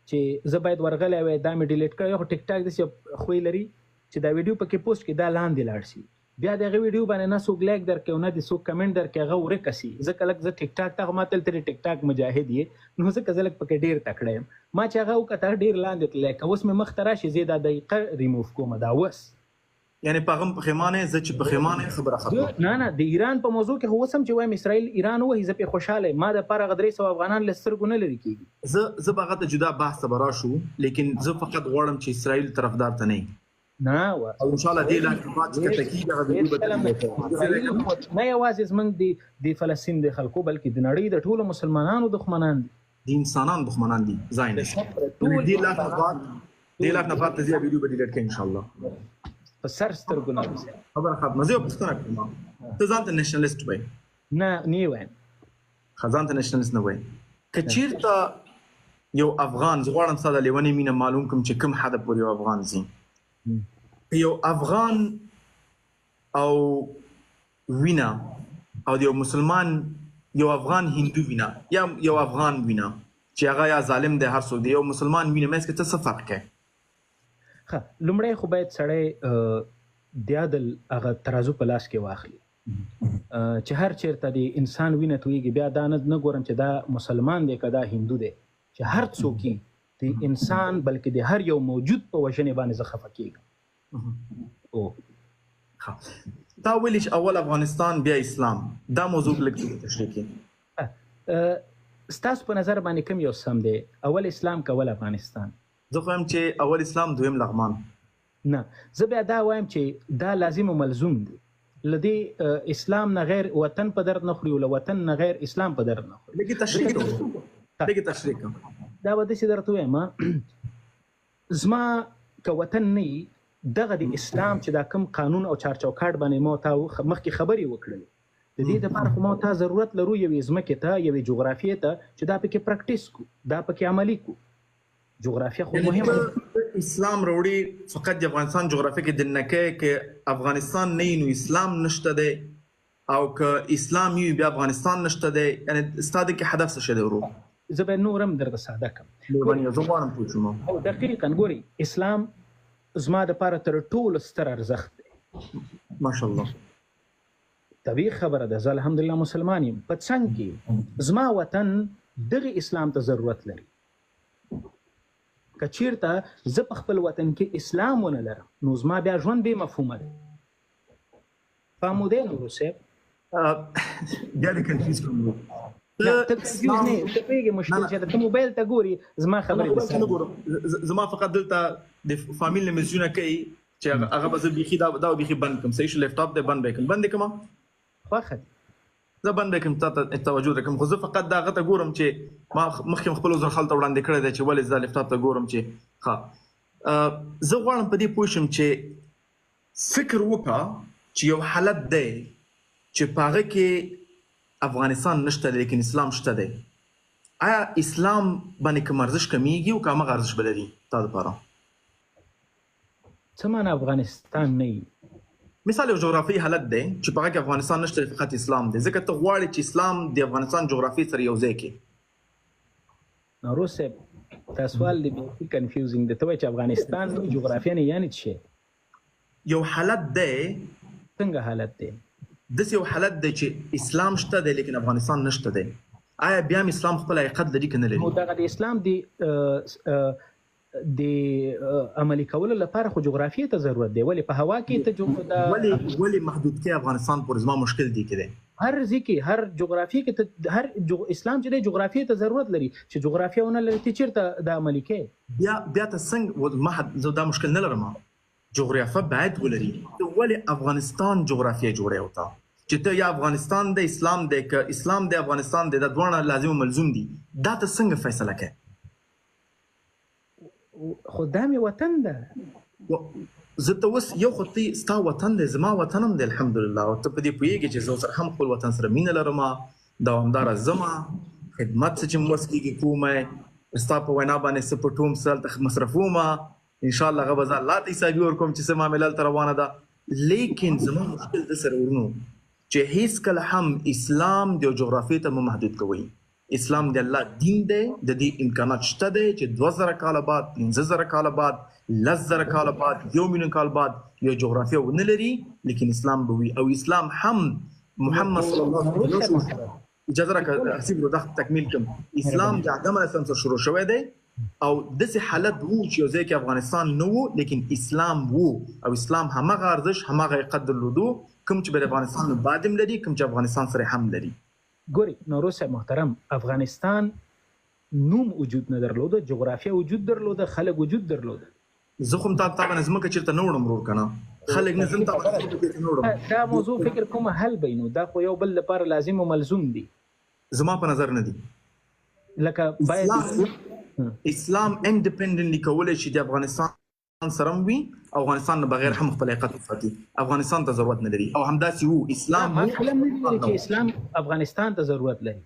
چې زه باید ورغلی وای دا مې ډیلیټ کړی خو ټیک ټاک داسې خوی لري چې دا ویډیو پکې پوسټ کړي دا لاندې لاړ شي بیا د هغې ویډیو باندې نه څوک لایک درکړي او نه د څوک کمنټ درکړي هغه ورکه شي. ځکه لږ زه ټیک ټاک ته خو ما تل ترې ټیک ټاک مجاهد یې نو ځکه زه لږ پکې ډېر تکړه یم. ما چې هغه وکړه ډېر لاندې تللی که اوس مې مخ ته راشي زه دا دقیقه ریموف کوم دا اوس یعنی په هغه پښیمانه زه چې پښیمانه خبره ختمه نه د ایران په موضوع کې خو اوس هم چې وایم اسرائیل ایران وایي زه پرې خوشحاله یم. ما دپاره هغه 300 افغانان له سترګو نه لرې کېږي. زه به هغه ته جدا بحث ته به راشو لیکن زه فقط غواړم چې اسرائیل طرفدار ته نه نه او ان شاء الله دې لا بعد چې تکي دغه ویډیو به نه یوازې زمونږ د فلسطین د خلکو بلکې د نړۍ د ټولو مسلمانانو دښمنان دي د انسانانو دښمنان دي ځای نه دې لا بعد ته زیات ویډیو به ډیلیټ کړئ ان شاء الله په سر سترګو نه خبره ختمه. زه یو پوښتنه کوم ته ځان ته نیشنلیست وایې؟ نه وایم ځان ته نیشنلیست نه وایې. که چېرته یو افغان زه غواړم ستا د لیونۍ مینه معلوم کړم چې کوم حده پورې یو افغان ځي یو افغان او وینا او یو مسلمان یو افغان هندو وینا یا یو افغان وینا چې هغه یا ظالم دی هر څوک دی یو مسلمان وینا مېنځ کې ته څه فرق کوي؟ لومړی خو باید سړی د عدل هغه ترازو په لاس کې واخلي چې هر چیرته د انسان وینه تویږي بیا دا نه ګورم چې دا مسلمان دی که دا هندو دی چې هر څوک د انسان بلکې د هر یو موجود په وژنې باندې زه خفه کېږم. دا ولې چې اول افغانستان بیا اسلام دا موضوع لږ تشریح کړئ. ستاسو په نظر باندې کوم یو سم دی؟ اول اسلام که اول افغانستان؟ زه خو یم چې اول اسلام دویم لغمان. نه زه بیا دا وایم چې دا لازم و ملزوم دی. له دې اسلام نه غیر وطن په درد نه خوري او له وطن نه غیر اسلام په درد نه خوري. لږ تشریح کوم. دا به داسې درته وایم زما که وطن نه وي دغه د اسلام چې دا کوم قانون او چارچوکاټ باندې ما تا مخکې خبرې وکړلې د دې دپاره خو ما تا ضرورت لرو یوې ځمکې ته یوې جغرافیې ته چې دا پکې پریکټیس کو دا پکې عملي کو. جغرافیه خو مهمه. اسلام وروړي فقط د افغانستان جغرافیه کې د نکې کې افغانستان نه نو اسلام نشته دی او که اسلام یو بیا افغانستان نشته دی یعنی ستاسو کې هدف څه شی دی ورو؟ زه به نورم درته ساده کوم. زه غواړم پوښتنه او دقیقاً ګوري اسلام زما دپاره تر ټولو ستر ارزښت دی. ماشاءالله طبیعي خبره ده زه الحمدلله مسلمان یم. په څنګ کې زما وطن دغه اسلام ته ضرورت لري. که چیرته زه په خپل وطن کې اسلام ونه لرم نو زما بیا ژوند بې مفهومه دی. فهم مو دی نورو صاحب؟ بیا دې کنفیوز کوم. ته کنفیوز نه یې، ته پوهېږې مشکل چې ته موبایل ته ګوري زما خبرې زما فقط دلته د فامیل نه مسجونه کوي چې هغه به زه بیخي دا بیخي بند کړم. صحیح شو لیپټاپ دی بند به یې کړم. بند یې کړم خوښه زه بند به یې کړم تا ته توجه درکړم. خو زه فقط د هغه ته ګورم چې ما مخکې خپل عذر خلته وړاندې کړی دی چې ولې زه لیپټاپ ته ګورم چې زه غواړم په دې پوه شم چې فکر وکړه چې یو حالت دی چې په هغه کې افغانستان نشته دی لیکن اسلام شته دی. آیا اسلام باندې کوم ارزښت کمیږي او که همغه ارزښت به لري تا دپاره؟ څه معنی افغانستان نه وي؟ مثال یو جغرافیایي حالت دی چې په هغه کې افغانستان نشته دی فقط اسلام دی ځکه ته غواړې چې اسلام د افغانستان جغرافیې سره یو ځای کړي. نورو صاحب دا سوال دی بیخي کنفیوزینګ دی. ته وایې چې افغانستان نه وي جغرافیه نه یعنې څه شی؟ یو حالت دی. څنګه حالت دی؟ داسې یو حالت دی چې اسلام شته دی لیکن افغانستان نشته دی. آیا بیا هم اسلام خپل حقیقت لري که نه لري؟ نو دغه د اسلام د عملي کولو لپاره خو جغرافیې ته ضرورت دی. ولې په هوا کې ولې محدود کې افغانستان پر زما مشکل دی کې دی؟ هر ځای کې هر جغرافیې کې هر اسلام چې دی جغرافیې ته ضرورت لري. چې جغرافیه ونه لري ته چیرته د عملي کې بیا ته څنګه زه دا مشکل نه لرم. جغرافیه باید ولري. ته ولې افغانستان جغرافیه جوړې وته چې ته یا افغانستان د اسلام دی که اسلام د افغانستان دی دا دواړه لازم او ملزوم دي. دا ته څنګه فیصله کوې؟ خو دا مې وطن ده. زه ته اوس یو خو ستا وطن دی زما وطن هم دی الحمدلله او ته په دې پوهېږې چې زه سره هم خپل وطن سره مینه لرم دوامداره ځمه خدمت څه چې مې وس کېږي کوم ستا په وینا باندې څه پټوم څه هلته مصرفوم انشاءالله هغه به زه الله ته حسابي ورکوم چې څه معامله هلته روانه ده. لیکن زما مشکل د سره ورونو چې هیڅکله هم اسلام د جغرافیې ته مه محدود کوئ. اسلام د الله دین دی. د دې امکانات شته دی چې 2000 کاله بعد 15000 کاله بعد 10000 کاله بعد 1 میلیون کال بعد یو جغرافیه ونه لري لیکن اسلام به وي او اسلام هم محمد صلی الله علیه وسلم اجازه راکړه حسیب رو د تکمیل کوم. اسلام د آدم علیه السلام سره شروع شوی دی او داسې حالت وو چې یو ځای کې افغانستان نه وو لیکن اسلام وو او اسلام همغه ارزښت همغه حقیقت درلودو کوم چې د افغانستان نه بعد هم لري کوم چې افغانستان سره هم لري. ګوري نورو صاحب محترم افغانستان نوم وجود نه درلوده جغرافیه وجود درلوده خلک وجود درلوده. زه خو هم تا باندې ځمکه چېرته نه وړم ورور که نه خلک نه زم تا باندې نه وړم. دا موضوع فکر کوم حل به نو دا خو یو بل لپاره لازم او ملزوم دي. زما په نظر نه دي. لکه باید اسلام انډیپندنټلی کولی شي د افغانستان سره هم وي افغانستان نه بغیر هم خپل حقیقت وساتي. افغانستان ته ضرورت نه لري او همداسې وو اسلام چې اسلام افغانستان ته ضرورت لري.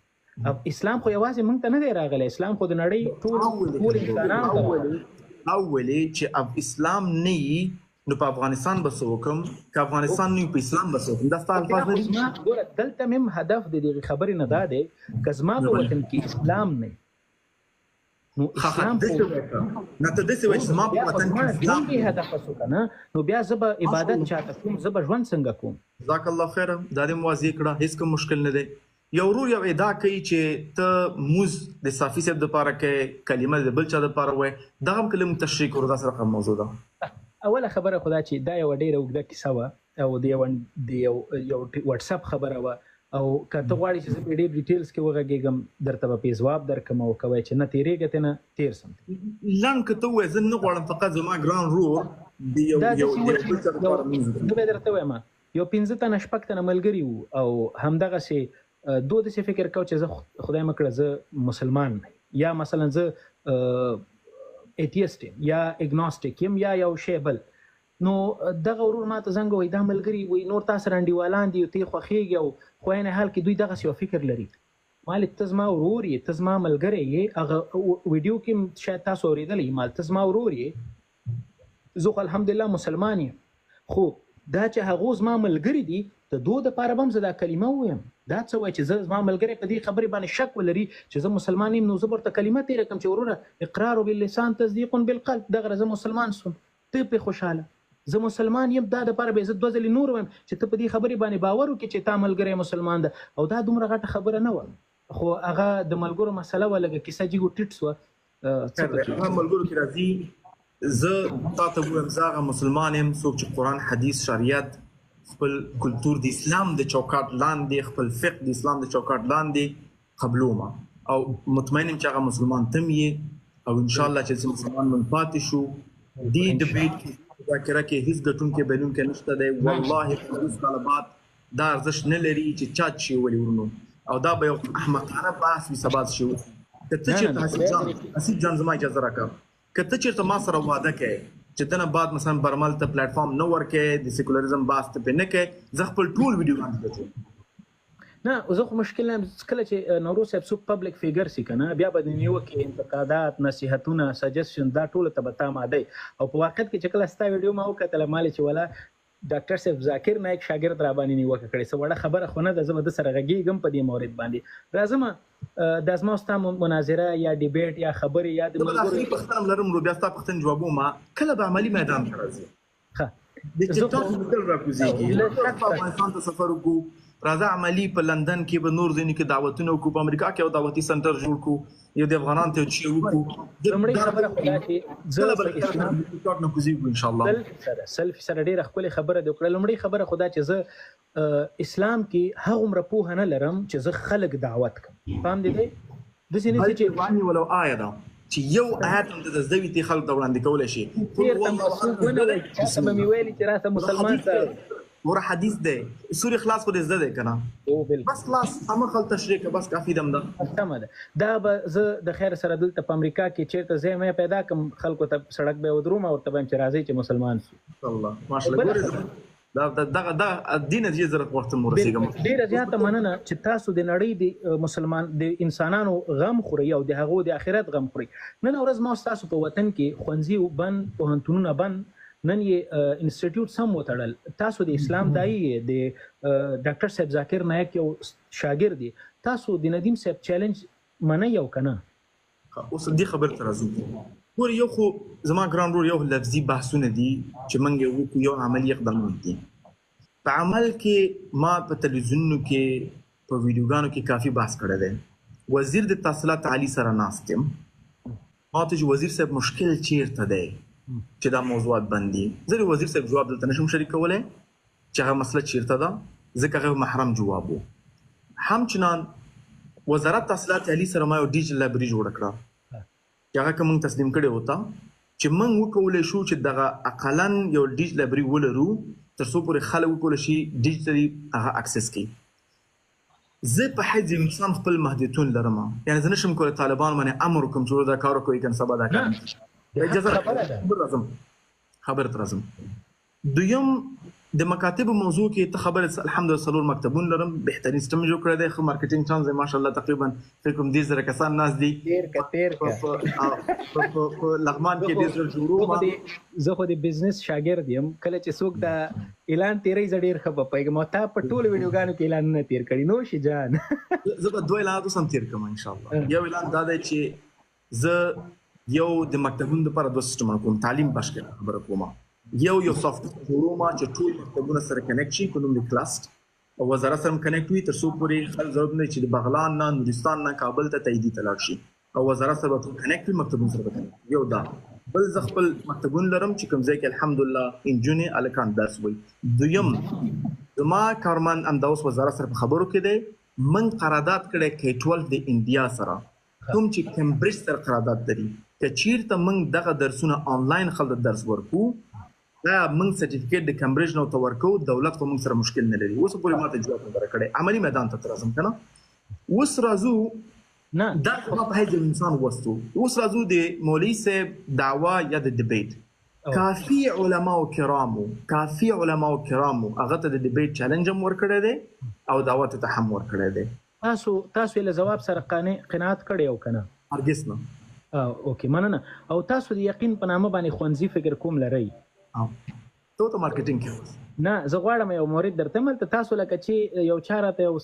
اسلام خو یوازې موږ ته نه دی راغلی. اسلام خو د نړۍ ټول انسانانو ته اولې چې اسلام نه وي نو په افغانستان به څه وکړم که افغانستان نه وي په اسلام به څه وکړم. دا ستا الفاظ نه دي. دلته مې هم هدف د دغې خبرې نه دا دی که زما په وطن کې اسلام نه نو اسلام نه ته داسې وایي چې زما په وطن کې اسلام دی هدف وسو کنه نو بیا زب عبادت چاته کوم زب ژوند څنګه کوم جزاک الله خیر دا دې واضح کړه هیڅ کوم مشکل نه دی یو ورور یو ادعا کوي چې ته موز د صافي صاحب د لپاره کې کلمه د بل چا د لپاره وایي دا هم کلم تشریح کړو دا سره موضوع ده اوله خبره خدا چې دا یو ډیره اوږده کیسه وه او د یو واتس اپ خبره وه او که ته غواړې چې زه په ډېر ډیټیلز کې وغږېږم درته به پې ځواب درکړم او که وایې چې نه تېرېږه ته نه تېر سم لنډ که ته ووایې زه نه غواړم فقط زما ګران ورور د زه به درته وایم یو 15 تنه 6 تنه ملګري وو او همدغسې دو داسې فکر کوو چې زه خدای مه کړه زه مسلمان یا مثلا زه ایتیسټ یم یا اګنوسټک یم یا یو شی بل نو دغه ورور ما ته زنګ وایي دا ملګري وایي نور تا سره انډیوالان دي ته خوښېږي او خو عین حال کې دوی دغسې یو فکر لري مال ته زما ورور یې ته زما ملګری یې هغه ویډیو کې شاید تاسو اورېدلی مال ته زما ورور یې زه خو الحمدلله مسلمان یم خو دا چې هغو زما ملګري دي د دو دپاره به هم زه دا کلمه ووایم دا څه وایي چې زه زما ملګری په دې خبرې باندې شک ولري چې زه مسلمان یم نو زه به ورته کلمه تېره کړم چې وروره اقرار باللسان تصدیق بالقلب دغه زه مسلمان سوم ته پرې خوشحاله زه مسلمان یم دا دپاره به زه دوه ځلې نور وایم چې ته په دې خبرې باندې باور وکړې چې تا ملګری مسلمان ده او دا دومره غټه خبره نه وه خو هغه د ملګرو مسله وه لږه کیسه جګو ټیټ سوه هغه ملګرو کې راځي زه تا ته ووایم زه هغه مسلمان یم څوک چې قرآن حدیث شریعت خپل کلتور د اسلام د چوکاټ لاندې خپل فقه د اسلام د چوکاټ لاندې قبلوم او مطمئن یم چې هغه مسلمان تم یې او انشاءالله چې مسلمان من پاتې شو دې ډبیټ مذاکره کې هیڅ ګټونکی بلونکی نشته دی والله 50 کاله بعد دا ارزښت نه لري چې چا شي ولې ورنو او دا به یو احمقانه بحث وي سبا شي که ته چېرته حسیب جان زما اجازه راکړه که ته چېرته ما سره واده کوې چې دنه بعد مثلا برمل ته پلیټ فارم نه ورکې د سیکولریزم بحث ته پې نه کوې زه خپل ټول ویډیوګان ته نه زه خو مشکل نه کله چې نوروز صاحب څوک پبلک فیګر سي که نه بیا به د نیوکې انتقادات نصیحتونه سجشن دا ټولو ته به تا ماده او په واقعیت کې چې کله ستا ویډیو ما وکتله مالې چې ولا ډاکټر صاحب ذاکر نایک شاګرد را باندې نیوکه کړې څه وړه خبره خو نه ده زه به ده سره غږېږم په دې مورد باندې راځم دا زما ستا مناظره یا ډیبیټ یا خبرې یا د ملګرو پوښتنه هم لرم نو بیا ستا پوښتنې جوابوم کله به عملي میدان ته راځي د ټیک ټاک مدل راکوزیږي په افغانستان ته سفر وکړو راځه عملی په لندن کې به نور ځینې کې دعوتونه وکړو په امریکا کې یو دعوتي سنټر جوړ کړو یو د افغانانو ته چې وکړو لومړی خبره خو دا چې زه په اسلام ټیک ټاک نه کوزیږو ان شاء الله سلفي سره ډېره ښکلې خبره دې وکړه لومړی خبره خو دا چې زه اسلام کې هغومره پوهه نه لرم چې زه خلک دعوت کړم فهم دې دی داسې نه چې واني ولو آیه ده چې یو آیت هم د زده وي تی خلک ته وړاندې کولی شي چېرته مسعود ونه وایي چاته به مې ویلي چې راته مسلمان ته ورا حدیث دی سوري خلاص خو دې زده دی کنه بس خلاص هم خل تشریح بس کافي دم ده سمه ده دا به زه د خیر سره دلته په امریکا کې چیرته ځای مې پیدا کړم خلکو ته سړک به ودروم او ورته به چې راځئ چې مسلمان شو الله ماشاءالله ګورې دا دین دې ضرورت وخت مو رسیدم ډیره زیاته مننه چې تاسو د نړۍ د مسلمان د انسانانو غم خوري او د هغو د آخرت غم خوري نن ورځ ما تاسو په وطن کې ښوونځي بند پوهنتونونه بند نن یې انسټیټیوټ سم وتړل تاسو د اسلام دایي د ډاکټر صاحب ذاکر نایک یو شاګرد دی تاسو د ندیم صاحب چیلنج منئ او که نه اوس دې خبر ته راځو ګور یو خو زما ګران ورور یو لفظي بحثونه دي چې موږ یې وکړو یو عملي اقدامات دي په عمل کې ما په تلویزیونونو کې په ویډیوګانو کې کافي بحث کړی دی وزیر د تحصیلات عالي سره ناست یم ما ته چې وزیر صاحب مشکل چیرته دی چې دا موضوعات بندي زه د وزیر صاحب جواب دلته نشم شریکولی چې هغه مسله چیرته ده ځکه هغه محرم جواب و همچنان وزارت تحصیلات عالي سره ما یو ډیجیټل لایبرري جوړه کړه چې هغه که موږ تسلیم کړې وته چې موږ وکولی شو چې دغه اقلا یو ډیجیټل لایبرري ولرو تر څو پورې خلک وکولی شي ډیجیټلي هغه اکسس کړي زه په حیث یو انسان خپل محدودیتونه لرم یعنې زه نشم کولی طالبان باندې امر وکړم چې دا کار وکړئ کنه سبا دا کار خبر ترازم دویم د مکاتب موضوع کې ته خبره الحمدلله څلور مکتبونه لرم بهترین سیستم جوړ کړی دی خو مارکیټینګ چانس ماشاءالله تقریبا فکر کوم 10,000 کسان ناس دي تیر په لغمان کې 10,000 جوړو زه خو د بزنس شاګرد یم کله چې څوک دا اعلان تیرې زړیر خبر پېګم تا په ټول ویډیوګانو کې اعلان نه تیر کړی نو شي جان زه به دوه اعلانات سم تیر کوم ان شاء الله یو اعلان دا دی چې زه یو د مکتبونو لپاره دوه سیستمونه کوم تعلیم بشکره خبره کوم یو سافټویر جوړوم چې ټول مکتبونه سره کنیکټ شي په نوم د کلاست او وزارت سره کنیکټ وي تر څو پورې خلک ضرورت نه چې د بغلان نه نورستان نه کابل ته تاییدي ته لاړ شي او وزارت سره ټول کنیکټ وي مکتبونه سره کنیکټ یو دا بل ز خپل مکتبونه لرم چې کوم ځای کې الحمدلله انجونې الکان درس وي دویم زما کارمن انداوس وزارت سره خبرو کې دی من قرارداد کړی K12 د انډیا سره کوم چې کمبرج سره قرارداد لري که چیرته من دغه درسونه آنلاین خلک درس ورکو دا من سرټیفیکیټ د کمبرج نو تو ورکو دولت خو من سره مشکل نه لري اوس پورې ماته جواب نه درکړي عملی میدان ته ترازم کنه اوس راځو نه دا په هیڅ انسان وستو اوس راځو د مولوی صاحب دعوا یا د ډیبیټ کافی علما کرامو هغه ته د ډیبیټ چیلنج هم ورکړی دی او دعوت ته هم ورکړی دی تاسو له جواب سره قناعت کړی او کنه هرگز نه اوکې مننه او تاسو د یقین په نامه باندې خوانزي فکر کوم لرئ ته مارکیټینګ کوي نه زه غواړم یو مورید درته ملته تاسو لکه چې یو چارته یو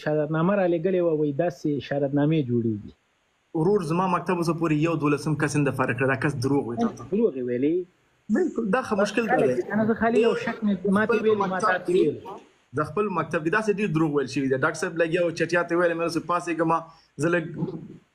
شهادتنامه را لګلې وي داسې شهادتنامې جوړیږي ورور زما مکتب اوسه پورې یو دولسم کس د فرق کړه کس دروغ وي دروغ ویلي بالکل دا مشکل دی انا زه خالي یو شک ماته ویل د خپل مکتب کې داسې ډیر دروغ ویل شوی دی ډاکټر صاحب لګیا او چټیات ویل مې اوس پاسې کما زه لګ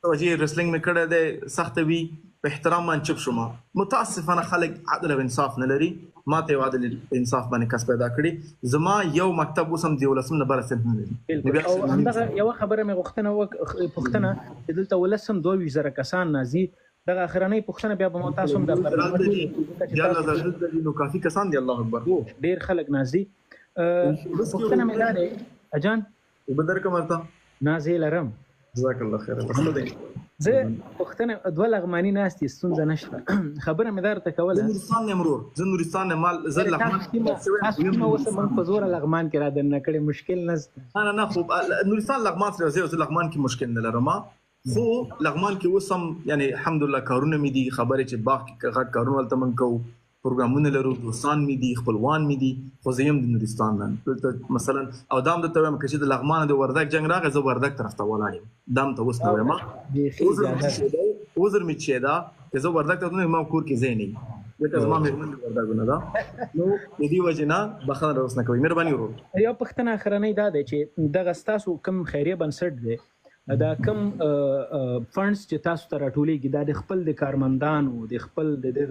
توجه رسلینګ مې کړه دی سخت وی په احترام باندې چپ شوم متاسفانه خلک عدل او انصاف نه لري ماته عدل انصاف باندې کس پیدا کړی زما یو مکتب اوسم دی ولسم نه بر سنت نه لري او همدغه یو خبره مې غوښتنه چې دلته ولسم 2000 کسان نازي دغه اخرنۍ پوښتنه بیا به تاسو هم د نو کافي کسان دی الله اکبر ډیر خلک نازي پوښتنه مې ده اجان وبدر کومه نازي لرم جزاك الله خير زه پوښتنه دوه لغمانی ناستې ستونزه نشته خبره مې درته کوله نورستان مال زه لغمان تاسو اوس من په زور لغمان کې را دننه کړي مشکل نه نه خو نورستان لغمان سره زه لغمان کې مشکل نه لرم خو لغمان کې اوسم یعنی الحمدلله کارونه مې دي خبره چې باغ کې کارونه ولته من کو پروګرامونه لرو دوستان مې دي خپلوان مې دي خو زه هم د نورستان نه مثلا او دام د تویم چې د لغمان د وردک جنگ راغی زه وردک طرف ته ولاړم دام ته اوس نو ما اوزر مې چې دا چې زه وردک ته ما کور کې زینې لکه زما مېرمن وردک نه دا نو د دې وجنه بخښنه اوس نه کوي مهرباني ورو یو پښتنه اخرنۍ دا دی چې دغه تاسو کم خیریه بنسټ دی دا کم فندز چې تاسو ته راټولېږي دا د خپل د کارمندانو د خپل د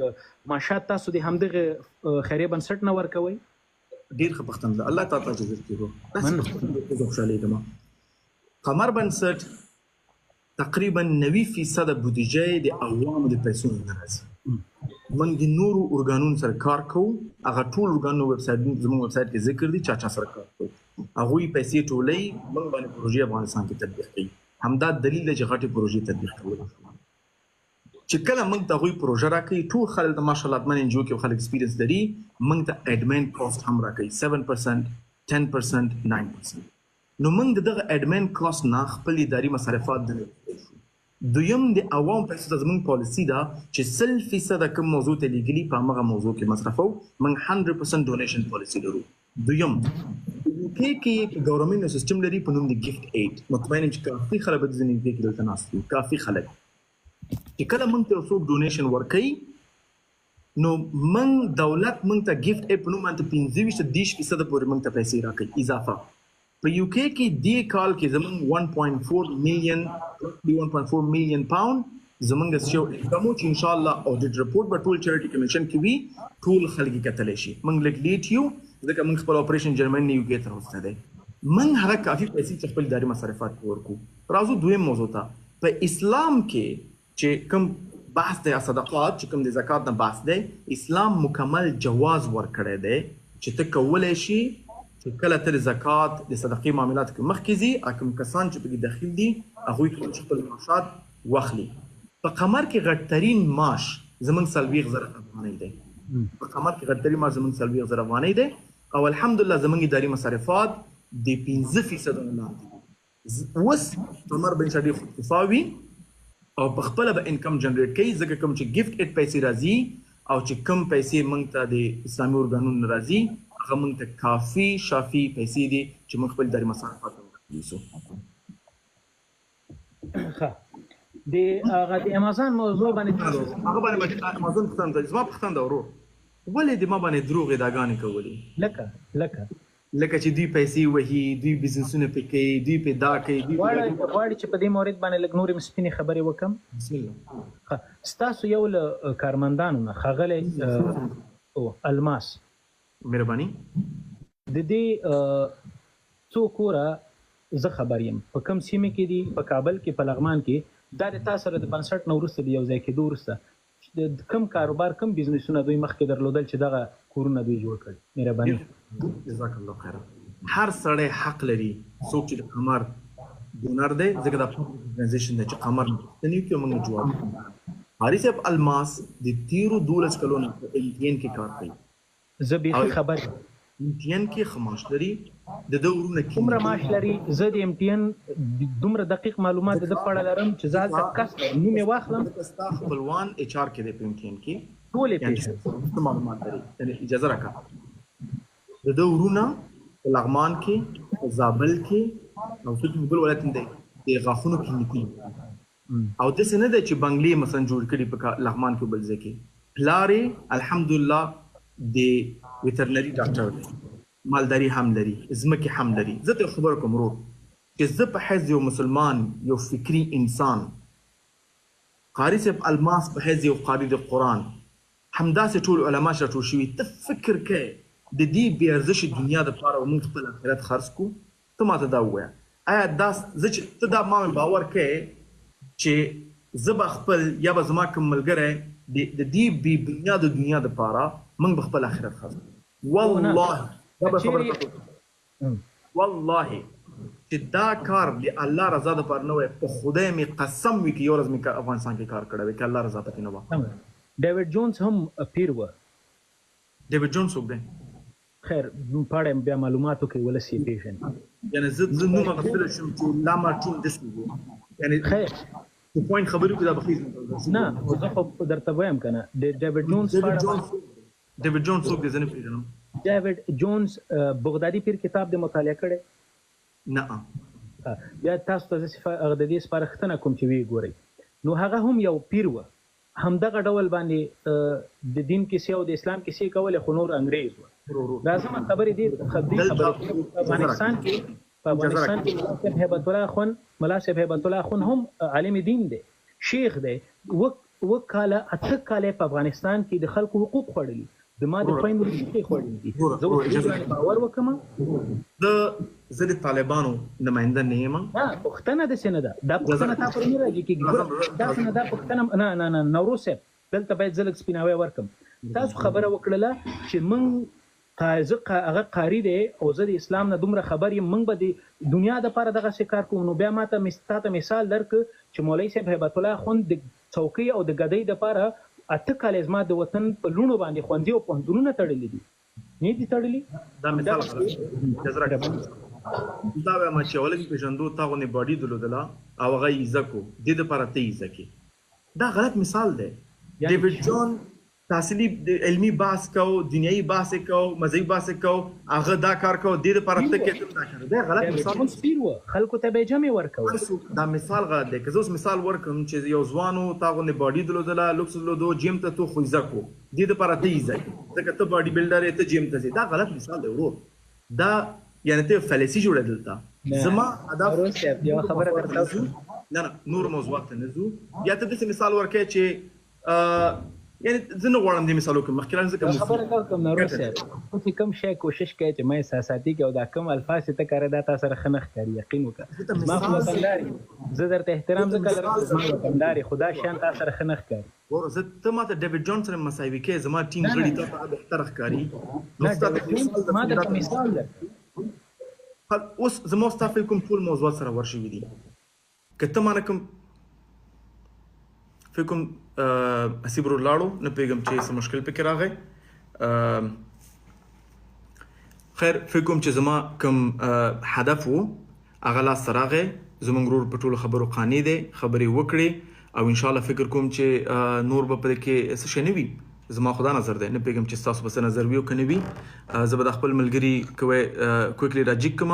معاشات تاسو د همدغه خیریه بنسټ نه ورکوي ډیر ښه پښتنه ده الله تعالی جزا کړو تاسو خوشاله دي قمر بنسټ تقریبا 90% بودیجه د عوامو د پیسو نه راځي من د نورو ارګانونو سره کار کوو هغه ټول ارګانونو ویب سایټ زموږ ویب سایټ کې ذکر دي چا سره کار کوو هغه پیسې ټولې موږ باندې پروژې افغانستان کې تطبیق کړي همدا دلیل دی چې غټي پروژې تطبیق کول چې کله موږ ته غوي پروژه راکړي ټول خلک د ماشاءالله من انجو کې خلک ایکسپیرینس لري موږ ته اډمن کاست هم راکړي 7% 10% 9% نو موږ دغه اډمن کاست نه خپل اداري مصارفات د دویم د عوام پیسو د زموږ پالیسی دا چې 100% کوم موضوع ته لګلی په هغه موضوع کې مصرفو موږ 100% ډونیشن پالیسی لرو دویم کې ګورنمنت سیستم لري په نوم د گیفت ایډ مطمئن چې کافي خلک د ځینې کې دلته ناستي کافي خلک چې کله موږ ته څو ډونیشن ورکړي نو موږ دولت موږ ته گیفت ایډ په نوم باندې 15% پورې موږ ته پیسې راکړي اضافه په یو کې دی کال کې زموږ 1.4 میلیون پاوند زموږ شو کوم چې ان شاء الله اودیټ رپورټ به ټول چیریټي کمیشن کې وي ټول خلک کتل شي موږ لیک لیټ یو ځکه موږ خپل اپریشن جرمني یو کې تر اوسه ده موږ هغه کافي پیسې چې خپل اداري مصارفات ورکو راځو دویم موضوع ته په اسلام کې چې کوم بحث دی صدقات چې کوم د زکات نه بحث دی اسلام مکمل جواز ورکړی دی چې ته کولای شي چې کله تر زکات د صدقې معاملات کې مخکې ځي کوم کسان چې په داخل دي هغه خپل معاشات واخلي په قمر کې غټترین معاش زمونږ 30,000 افغانۍ دی په قمر کې غټترین معاش زمونږ 30,000 افغانۍ دی او الحمدلله زمونږ اداري مصارفات د 15% نه اوس قمر به انشاء الله خصوصاوي او په خپل به انکم جنریټ کوي ځکه کوم چې گیفت ایډ پیسې راځي او چې کم پیسې موږ ته د اسلامي ارګانونو راځي هغه موږ ته کافي شافي پیسې دي چې موږ خپل اداري مصارفات وکړو ښه د هغه د امازون موضوع باندې هغه باندې امازون پښتنه زما پښتنه دا ورور ولې د ما باندې دروغ ادعاګانې کولې لکه چې دوی پیسې وهي دوی بزنسونه پې کوي دوی پې دا کوي غواړي چې په دې مورد باندې لږ نورې سپینې خبرې وکړم. بسم الله. ستاسو یو له کارمندانو نه ښاغلی الماس مهرباني د دې څو کوره زه خبر یم په کوم سیمه کې دي په کابل کې په لغمان کې دا د تاسو سره د بنسټ نه وروسته د یو ځای کېدو وروسته کم کاروبار کم بزنسونه دوی مخکې درلودل چې دغه کورونه دوی جوړ کړي. مهرباني. جزاک الله خیر. هر سړی حق لري څوک چې د قمر ډونر دی ځکه دا ارګنایزیشن دی چې قمر مختنی کې موږ جوړ حارث صاحب الماس د 13 کلونو په MTN کې کار کوي. زه به خبر MTN کې خماش لري د دورونه کې کومره معاش لري. زه د MTN دومره دقیق معلومات د پړه لرم چې ځا کس نوم واخلم ستا خپلوان HR کې د MTN کې ټولې پیښې معلومات لري. یعنی اجازه راکړه د دورونه په لغمان کې په زابل کې او په بل ولایت کې د غاښونو کلینیکونه او د سند چې بنگلې مثلا جوړ کړي په لغمان کې بل ځکه پلارې الحمدلله د ویټرنری ډاکټر دی مالداري هم لري ځمکې هم لري. زه ته خبر کوم ورور چې زه په حیث یو مسلمان یو فکری انسان قاری صاحب الماس په حیث یو قاری د قرآن همداسې ټول علما راټول شوي ته فکر کوې د دې بې ارزښت دنیا دپاره موږ خپل آخرت خرڅ کړو. ته ماته دا ووایه آیا دا زه چې ته دا ما باور کوې چې زه به خپل یا به زما کوم ملګری د دې بې بنیاده دنیا دپاره موږ به خپل آخرت خرڅ کړو. والله دا به خبره والله چې دا کار د الله رضا دپاره نه وی په خدای مې قسم وي که یو ورځ مې افغانستان کې کار کړی وی که الله رضا پکې نه وه. ډیوډ جونز هم پیر و. ډیوډ جونز څوک دی؟ خیر پاړم بیا معلوماتو کې ولسی پیژن یعنی زه نو مغفل شم چې لا مارټین دسو یعنی خیر په پوینټ خبرو کې دا بخیز نه زه خو درته وایم کنه د ډیوډ جونز ډیوډ جونز څوک دی زه نه پیژنم. ډیوډ جونز بغدادي پیر کتاب د مطالعه کړي نه بیا تاسو ته د دې سپارښتنه کوم چې وی ګورئ نو هغه هم یو پیر و همدغه ډول باندې د دین کیسې او د اسلام کیسې کولې خو نور انګریز و. لازم خبرې دي خبرې افغانستان کې هیبت الله خون ملا صاحب هیبت الله خون هم عالم دین دی شیخ دی وکاله اته کاله په افغانستان کې د خلکو حقوق خوړلي د ما د پاین ورته خوړلي دي. زه باور وکم زه د طالبانو نماینده نه یم. پښتنه د سینه ده دا پښتنه تا پر نه راځي کې دا څنګه دا پښتنه نه نوروز صاحب دلته باید زلک سپیناوي ورکم. تاسو خبره وکړله چې من هغه قاری دی او زه د اسلام نه دومره خبر یم موږ به د دنیا دپاره دغسې کار کوو. نو بیا ماته تاته مثال درکړه چې مولوي صاحب هیبت الله خوند د څوکۍ او د ګدۍ دپاره اته کاله زما د وطن په لوڼو باندې خوندي او پوهنتونونه تړلي دي نه دي تړلي. دا مثال دا وایم چې اولګي پېژندو تا غونې باډي درلودله او هغه یې ایزه کو دې دپاره ته ایزه کې دا غلط مثال دی. ډیوډ جون تحصیلي علمي بحث کو دنیایي بحث کو مذهبي بحث کو هغه دا کار کو دې لپاره ته کې دا کار دی غلط مثال سپیر و خلکو ته به جمع ورکو دا مثال غلط دی. که زه اوس مثال ورکم چې یو ځوانو تا غونې باډي درلودله لوکس درلودو جیم ته تو خو ایزه کو دې دپاره ته ایزه ځکه ته باډي بلډر یې ته جیم ته ځې دا غلط مثال دی ورور. دا یعنی ته فلسفي جوړه دلته زما هدف یو خبره درته نه نور موضوعات نه زو یا ته د مثال ورکې چې یعنی زه نه غواړم دې مثالو کې مخکې ځکه خبره کوم نور صاحب چې کوم شی کوشش کوي چې مې احساساتي کې او دا کوم الفاظ ته کار دا تاسو سره خنخ کوي یقین وکړه ما خو وطنداري زه درته احترام زکه لرم ما وطنداري خدا شان تاسو سره خنخ کوي. ور زه ته ماته ډیوډ جون سره مساوي کې زما ټیم غړي ته بهتر ښکاری ما د مثال ده اوس زما ستاسو کوم ټول موضوعات سره ورشي دي کته ما کوم فکم اسیبرو لاړو نه پیغام چې څه مشکل پکې راغی. خیر فکم چې زما کوم هدف وو هغه لاس راغی زمونږ ورور په ټولو خبرو قانع دی خبرې وکړې او ان شاء الله فکر کوم چې نور به پرې کې څه شی نه وي زما خدا نظر دی نه پیغام چې تاسو به څه نظر وي او که نه وي زه به د خپل ملګري کویکلی راجیک کړم